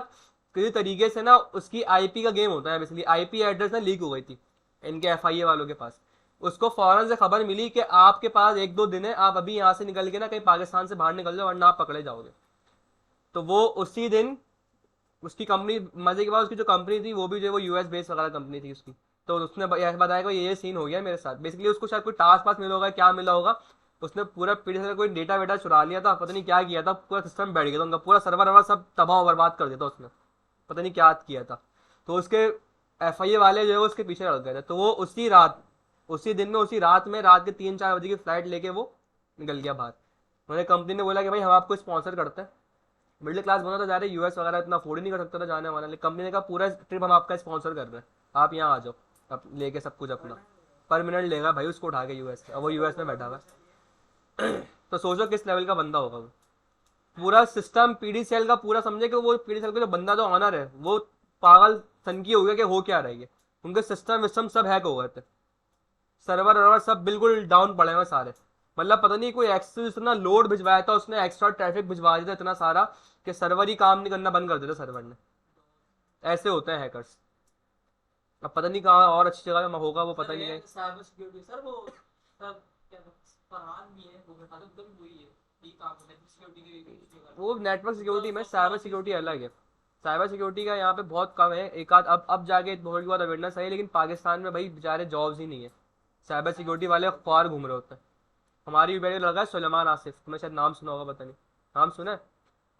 किसी तरीके से ना। उसकी आईपी का गेम होता है बेसिकली, आईपी एड्रेस ना लीक हो गई थी इनके एफआईए वालों के पास। उसको फौरन से खबर मिली कि आपके पास एक दो दिन है, आप अभी यहाँ से निकल के ना कहीं पाकिस्तान से बाहर निकल जाओ वरना आप पकड़े जाओगे। तो वो उसी दिन उसकी कंपनी, मजे के बाद उसकी जो कंपनी थी वो भी जो है वो यूएस बेस्ड वगैरह कंपनी थी उसकी। तो उसने बताया कि ये सीन हो गया मेरे साथ। बेसिकली उसको शायद कोई टास्क पास मिला होगा, क्या मिला होगा, उसने पूरा पीढ़ी से कोई डेटा वेटा चुरा लिया था, पता नहीं क्या किया था, पूरा सिस्टम बैठ गया था उनका, पूरा सर्वर वर्वर सब तबाह बर्बाद कर दिया था उसने, पता नहीं क्या किया था। तो उसके एफआईए वाले जो है वो उसके पीछे लग गए थे। तो वो उसी रात, उसी दिन में, उसी रात में, रात के 3-4 बजे की फ्लाइट लेके वो निकल गया बाहर। उन्हें कंपनी ने बोला कि भाई हम आपको स्पॉन्सर करते हैं, मिडिल क्लास बंदा तो जा रहे यूएस वगैरह इतना अफोर्ड नहीं कर सकता था जाने वाला, लेकिन कंपनी ने कहा पूरा ट्रिप हम आपका स्पॉन्सर कर रहे हैं, आप यहाँ आ जाओ, अब लेके सब कुछ अपना परमानेंट लेगा भाई उसको उठा के यूएस, और वो यूएस में बैठा हुआ है। तो सोचो किस लेवल का बंदा होगा वो। पूरा सिस्टम पीडीसीएल का पूरा, समझे कि वो पीडीसीएल का जो बंदा जो ऑनर है वो पागल सनकी हो गया कि हो क्या रही है। उनके सिस्टम विस्टम सब हैक हो गए थे, सर्वर वर्वर सब बिल्कुल डाउन पड़े हुए सारे। मतलब पता नहीं कोई एक्सेस इतना लोड भिजवाया था उसने, एक्स्ट्रा ट्रैफिक भिजवा दिया था इतना सारा कि सर्वर ही काम नहीं करना बंद कर दिया सर्वर ने। ऐसे होते हैं हैकर्स। अब पता नहीं कहाँ और अच्छी जगह में होगा वो, पता नहीं है। साइबर सिक्योरिटी सर, वो सर क्या फरहान भी है, वो बता दो, उधर भी वही है, ये काम है सिक्योरिटी के। वो नेटवर्क सिक्योरिटी में साइबर सिक्योरिटी अलग है। साइबर सिक्योरिटी का यहाँ पे बहुत कम है, एक आध अब जाके थोड़ी बहुत अवेयरनेस है, लेकिन पाकिस्तान में भाई बेचारे जॉब्स ही नहीं है। साइबर सिक्योरिटी वाले ख्वार घूम रहे होते हैं। हमारी बेटे लगा है सुलेमान आसिफ, तुमने शायद नाम सुना होगा, पता नहीं नाम सुना है,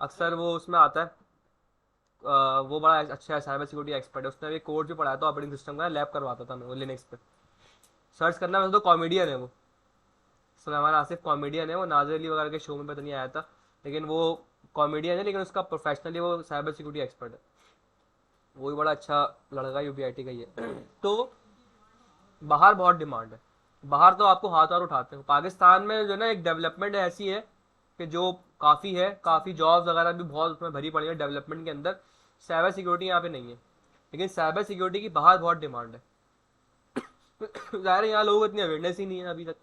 अक्सर वो उसमें आता है। वो बड़ा अच्छा है, साइबर सिक्योरिटी एक्सपर्ट है। उसने भी कोर्स भी पढ़ाया था ऑपरेटिंग सिस्टम का, लैब करवाता था मैं वो लिनक्स पे। सर्च करना, वैसे तो कॉमेडियन है वो, सुलेमान आसिफ कॉमेडियन है। वो नाज़िर अली वगैरह के शो में पता नहीं आया था, लेकिन वो कॉमेडियन है, लेकिन उसका प्रोफेशनली वो साइबर सिक्योरिटी एक्सपर्ट है। वो भी बड़ा अच्छा लड़का यूपीआईटी का ही है। तो बाहर बहुत डिमांड है, बाहर तो आपको हाथ और उठाते हैं। पाकिस्तान में जो ना एक डेवलपमेंट ऐसी है कि जो काफ़ी है, काफ़ी जॉब्स वगैरह भी बहुत उसमें भरी पड़ी है डेवलपमेंट के अंदर। साइबर सिक्योरिटी यहाँ पे नहीं है, लेकिन साइबर सिक्योरिटी की बाहर बहुत डिमांड है। ज़ाहिर है यहाँ लोगों को इतनी अवेयरनेस ही नहीं है अभी तक।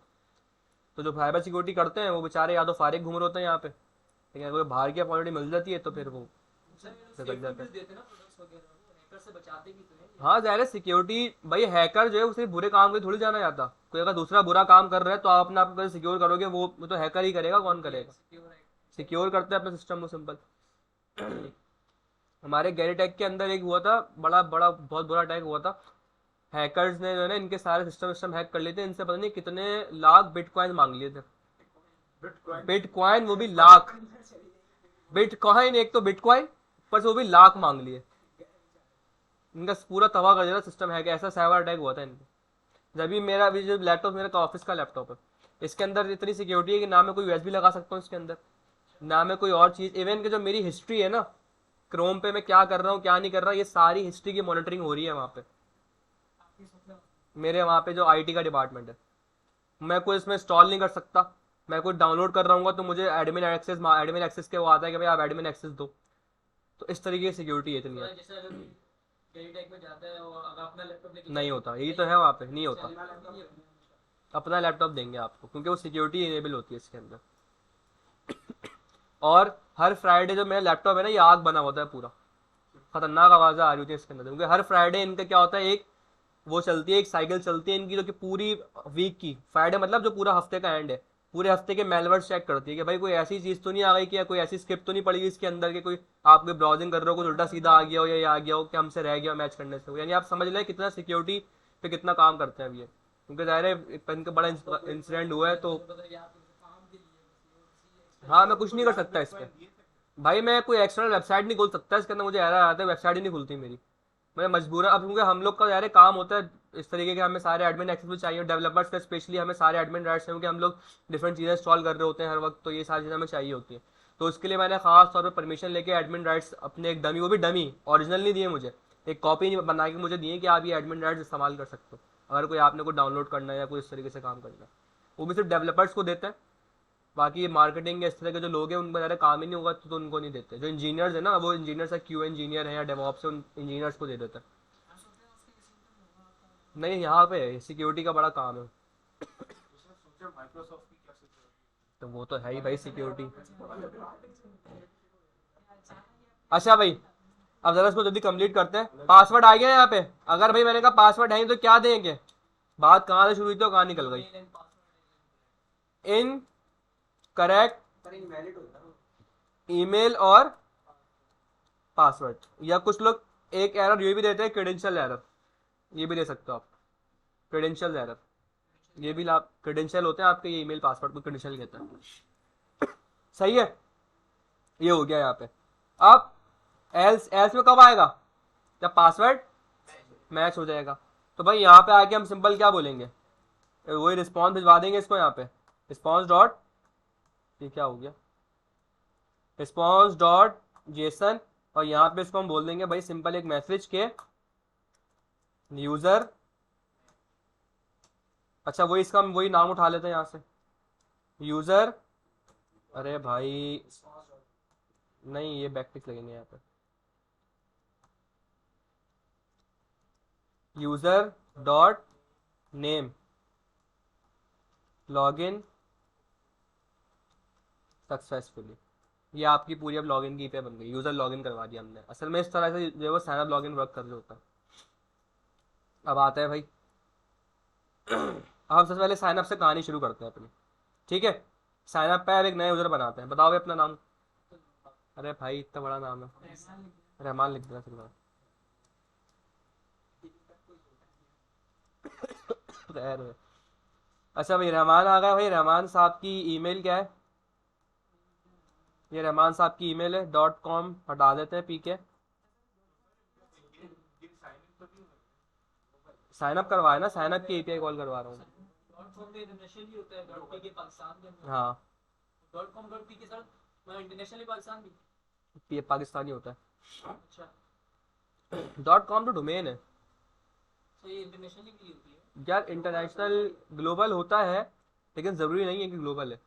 तो जो साइबर सिक्योरिटी करते हैं वो बेचारे या तो फारिग घूम रहे होते हैं यहाँ पे, लेकिन अगर बाहर की अपॉर्चुनिटी मिल जाती है तो फिर वो निकल जाते हैं। देते ना प्रोडक्ट्स वगैरह, हैकर से बचाते भी तो है। हाँ ज़ाहिर है सिक्योरिटी, भाई हैकर जो है उसे बुरे काम के लिए थोड़ी जाना जाता। कोई अगर दूसरा बुरा काम कर रहा है तो आप अपने आप को कैसे सिक्योर करोगे, वो तो हैकर ही करेगा, कौन करेगा। सिक्योर है। सिक्योर करते हैं अपने सिस्टम को, सिंपल। हमारे गैरीटेक के अंदर एक हुआ था, बड़ा बड़ा बहुत बुरा अटैक हुआ था। हैकर्स ने जो है ना इनके सारे सिस्टम हैक कर लिए थे, इनसे पता नहीं कितने लाख बिटकॉइन मांग लिए थे। बिटकॉइन, वो भी लाख। बिटकॉइन, एक तो बिटकॉइन पर से वो भी लाख मांग लिए। इनका पूरा तबाह कर दिया सिस्टम है कि ऐसा साइबर अटैक हुआ था इनका। जब भी मेरा अभी जो लैपटॉप मेरा ऑफिस का लैपटॉप है, इसके अंदर इतनी सिक्योरिटी है कि ना मैं कोई यूएसबी लगा सकता हूँ इसके अंदर, ना मैं कोई और चीज़, इवन कि जो मेरी हिस्ट्री है ना, क्रोम पे मैं क्या कर रहा हूँ क्या नहीं कर रहा, ये सारी हिस्ट्री की मॉनिटरिंग हो रही है वहाँ पे। मेरे वहाँ पे जो आईटी का डिपार्टमेंट है, मैं कोई इसमें इंस्टॉल नहीं कर सकता। मैं कोई डाउनलोड कर रहा हूँ तो मुझे एडमिन एक्सेस के वो आता है कि भाई आप एडमिन एक्सेस दो। तो इस तरीके की सिक्योरिटी है इतनी है। जैसे अगर टेलीटेक में जाता है और अगर अपना लैपटॉप लेके नहीं होता, यही तो है, वहाँ पे नहीं होता। अपना लैपटॉप देंगे आपको क्योंकि वो सिक्योरिटी इनेबल होती है इसके अंदर। और हर फ्राइडे जो मेरा लैपटॉप है ना, ये आग बना होता है पूरा, खतरनाक आवाज़ें आ रही होती है इसके अंदर, क्योंकि हर फ्राइडे इनका क्या होता है, एक वो चलती है, एक साइकिल चलती है इनकी जो कि पूरी वीक की, फ्राइडे मतलब जो पूरा हफ्ते का एंड है, पूरे हफ्ते के मेलवर्स चेक करती है कि भाई कोई ऐसी चीज़ तो नहीं आ गई कि, या कोई ऐसी स्क्रिप्ट तो नहीं पड़ी इसके अंदर कि कोई आप कोई ब्राउजिंग कर रहे हो कुछ उल्टा सीधा आ गया हो या ये आ गया हो कि हमसे रह गया मैच करने से। यानी आप समझ लें कितना सिक्योरिटी पे कितना काम करते हैं अभी ये, क्योंकि ज़ाहिर है इनका बड़ा इंसिडेंट हुआ है तो। हाँ, मैं कुछ नहीं कर सकता इस पर भाई, मैं कोई एक्सटर्नल वेबसाइट नहीं खोल सकता इसके अंदर, मुझे एरर आता है, वेबसाइट ही नहीं खुलती मेरी। मैं मजबूर अब, क्योंकि हम लोग का यार काम होता है इस तरीके के, हमें सारे एडमिन एक्सेस भी चाहिए, डेवलपर्स का स्पेशली हमें सारे एडमिन राइट्स हैं, क्योंकि हम लोग डिफरेंट चीज़ें इंस्टॉल कर रहे होते हैं हर वक्त, तो ये सारी चीज़ें हमें चाहिए होती हैं। तो उसके लिए मैंने खास तौर पर परमिशन लेके एडमिन राइट्स अपने एक डमी, वो भी डमी, ओरिजिनल नहीं दिए मुझे, एक कॉपी बना के मुझे दिए कि आप ये एडमिन राइट्स इस्तेमाल कर सकते हो अगर कोई आपने कोई डाउनलोड करना है या कोई इस तरीके से काम करना है। वो भी सिर्फ डेवलपर्स को देते हैं, बाकी मार्केटिंग इस तरह के जो लोग हैं उनको ज़्यादा काम ही नहीं होगा तो उनको नहीं देते। जो इंजीनियर्स है ना, वो इंजीनियर्स है, क्यू इंजीनियर है या डेवऑप्स है, उन इंजीनियर्स को दे देते हैं। नहीं, यहाँ पे सिक्योरिटी का बड़ा काम है, माइक्रोसॉफ्ट की क्या सिक्योरिटी? तो वो तो है ही भाई सिक्योरिटी। अच्छा भाई, अब जरा इसको जल्दी कंप्लीट करते हैं। पासवर्ड आ गया यहाँ पे, अगर भाई मैंने कहा पासवर्ड है तो क्या देंगे, बात कहाँ से शुरू हुई थी और कहाँ निकल गई। इन करेक्ट ईमेल और पासवर्ड, या कुछ लोग एक एरर ये भी देते हैं, क्रेडेंशियल एरर, ये भी दे सकते हो आप, क्रेडेंशियल एरर, ये भी लाभ क्रेडेंशियल होते हैं आपके, ये ईमेल पासवर्ड को क्रेडेंशियल कहते हैं। सही है, ये हो गया यहाँ पे। अब एल्स, एल्स में कब आएगा, जब पासवर्ड मैच हो जाएगा। तो भाई यहाँ पे आके हम सिंपल क्या बोलेंगे, वही रिस्पॉन्स भिजवा देंगे इसको यहाँ पे, रिस्पॉन्स डॉट, ये क्या हो गया, रिस्पॉन्स डॉट जेसन, और यहाँ पे इसको हम बोल देंगे भाई सिंपल एक मैसेज के यूजर, अच्छा वही इसका वही नाम उठा लेते हैं यहाँ से, यूजर, अरे भाई नहीं, ये बैकटिक लगेंगे यहाँ पे, user dot name login successfully. ये आपकी पूरी अब लॉगिन की पे बन गई, यूजर लॉगिन करवा दिया हमने। असल में इस तरह से जो है वो साइन अप लॉगिन वर्क कर रहे होता है। अब आता है भाई अब हम सबसे पहले साइन अप से कहानी शुरू करते हैं अपनी, ठीक है। साइन अप पे अब एक नया यूजर बनाते हैं, बताओ भाई अपना नाम। अरे भाई इतना बड़ा नाम है, रहमान लिख देना फिर अच्छा भाई रहमान आ गया भाई, रहमान साहब की ईमेल क्या है, ये रहमान साहब की ईमेल है, .com हटा देते हैं, पीके साइन अप करवाया ना, साइन अप की एपीआई कॉल करवा रहा हूँ। डॉट कॉम पे इंटरनेशनली होता है, डॉट पी के पाकिस्तान के अंदर, हाँ, डॉट कॉम डॉट पी के सर मतलब इंटरनेशनली पाकिस्तान भी। ये पाकिस्तानी होता अच्छा, है। .com तो डोमेन है तो ये इंटरनेशनली के लिए होती है। यार, इंटरनेशनल ग्लोबल होता है लेकिन ज़रूरी नहीं है कि ग्लोबल है,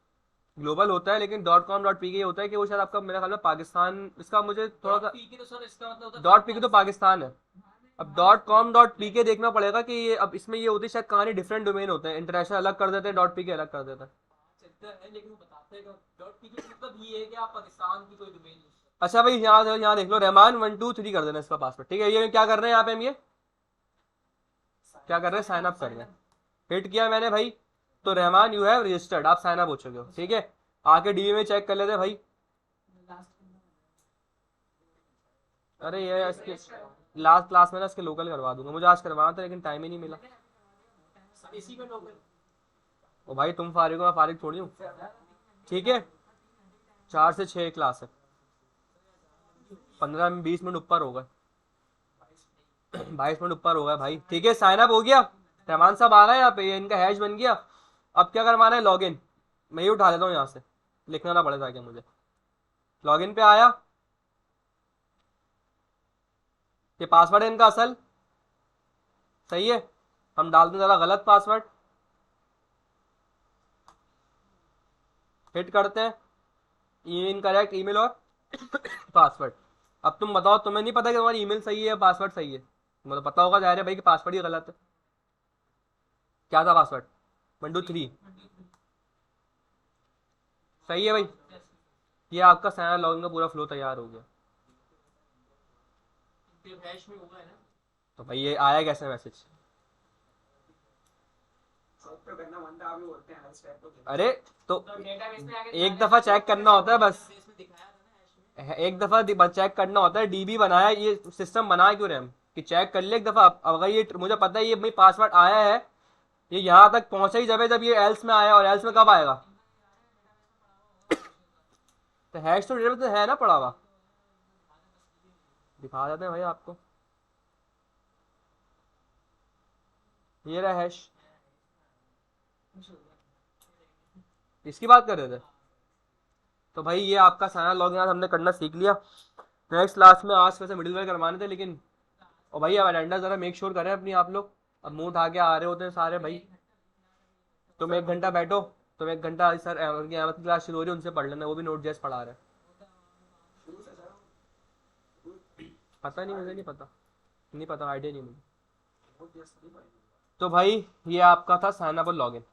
ग्लोबल होता है लेकिन .com.pk होता है कि वो शायद आपका, मेरा ख्याल में पाकिस्तान, इसका मुझे थोड़ा सा, पी के तो सर इसका मतलब होता है .pk तो पाकिस्तान है। अब .com.pk देखना पड़ेगा कि ये, अब इसमें ये होती है शायद कहानी, डिफरेंट डोमेन होते हैं, इंटरनेशनल अलग कर देते हैं, .pk अलग कर देता है। चलता है, लेकिन वो बताते हैं डॉट पी के मतलब ये है कि आप पाकिस्तान की कोई डोमेन यूज कर। अच्छा भाई, यहाँ देख लो, रहमान 123 कर देना इसका पासवर्ड, ठीक है। ये क्या कर रहे हैं यहाँ पे हम, ये क्या कर रहे हैं, साइन अप कर रहे हैं। हिट किया मैंने भाई, तो रहमान यू हैव रजिस्टर्ड, आप साइन अप हो चुके हो, ठीक है। आके डीबी में चेक कर लेते हैं भाई। अरे ये इसके लास्ट क्लास में ना इसके लोकल करवा दूंगा, मुझे आज करवाना था लेकिन टाइम ही नहीं मिला। इसी का टोकन ओ भाई तुम फारिग हो, मैं फारिग थोड़ी हूँ, ठीक है। 4 से 6 क्लास है, 15-20 मिनट ऊपर होगा। 22 मिनट ऊपर हो गया भाई। ठीक है, साइन अप हो गया, रहमान साहब आ गए यहाँ पे, ये इनका हैश बन गया। अब क्या करवाना है, लॉगिन। मैं ही उठा लेता हूँ यहाँ से, लिखना ना पड़े ताकि मुझे। लॉगिन पे आया, ये पासवर्ड है इनका असल, सही है। हम डालते ज़रा गलत पासवर्ड, हिट करते हैं, इनकरेक्ट ईमेल और पासवर्ड। अब तुम बताओ, तुम्हें नहीं पता कि तुम्हारी ईमेल सही है या पासवर्ड सही है? तुम्हें तो पता होगा जाहिर है भाई कि पासवर्ड ही गलत है। क्या था पासवर्ड? 123 सही है भाई। ये आपका साइन लॉगिन का पूरा फ्लो तैयार हो गया। हैश में होगा है ना। तो भाई ये आया कैसे मैसेज? अरे तो तो डेटाबेस में आके एक दफा चेक करना होता है बस, डेटाबेस में दिखाया था ना हैश में। एक दफा चेक करना होता है। डीबी बनाया, ये सिस्टम बनाया क्यों रैम कि चेक कर ले एक दफा। अब अगर ये मुझे पता है ये भाई पासवर्ड आया है, ये यहाँ तक पहुंचा ही जब ये एल्स में आया, और एल्स में कब आएगा? तो हैश तो डेटाबेस में है ना पड़ा हुआ, दिखा देते हैं भाई आपको। ये रहा हैश, इसकी बात कर रहे थे। तो भाई ये आपका साइन लॉगिन आज हमने करना सीख लिया। नेक्स्ट क्लास में आज वैसे मिडिल वेयर करवाने थे लेकिन, और भाई अब अटेंडेंस ज़रा मेक श्योर करें अपनी आप लोग। अब मुंह उठा के आ रहे होते हैं सारे भाई। तुम 1 घंटा बैठो, तुम 1 घंटा सर उनकी अहमद की क्लास शुरू हो रही है, उनसे पढ़ लेना, वो भी नोट जैस पढ़ा रहे हैं। पता नहीं, मुझे नहीं पता, नहीं पता, आइडिया नहीं मुझे। तो भाई ये आपका था साइन अप और लॉगिन।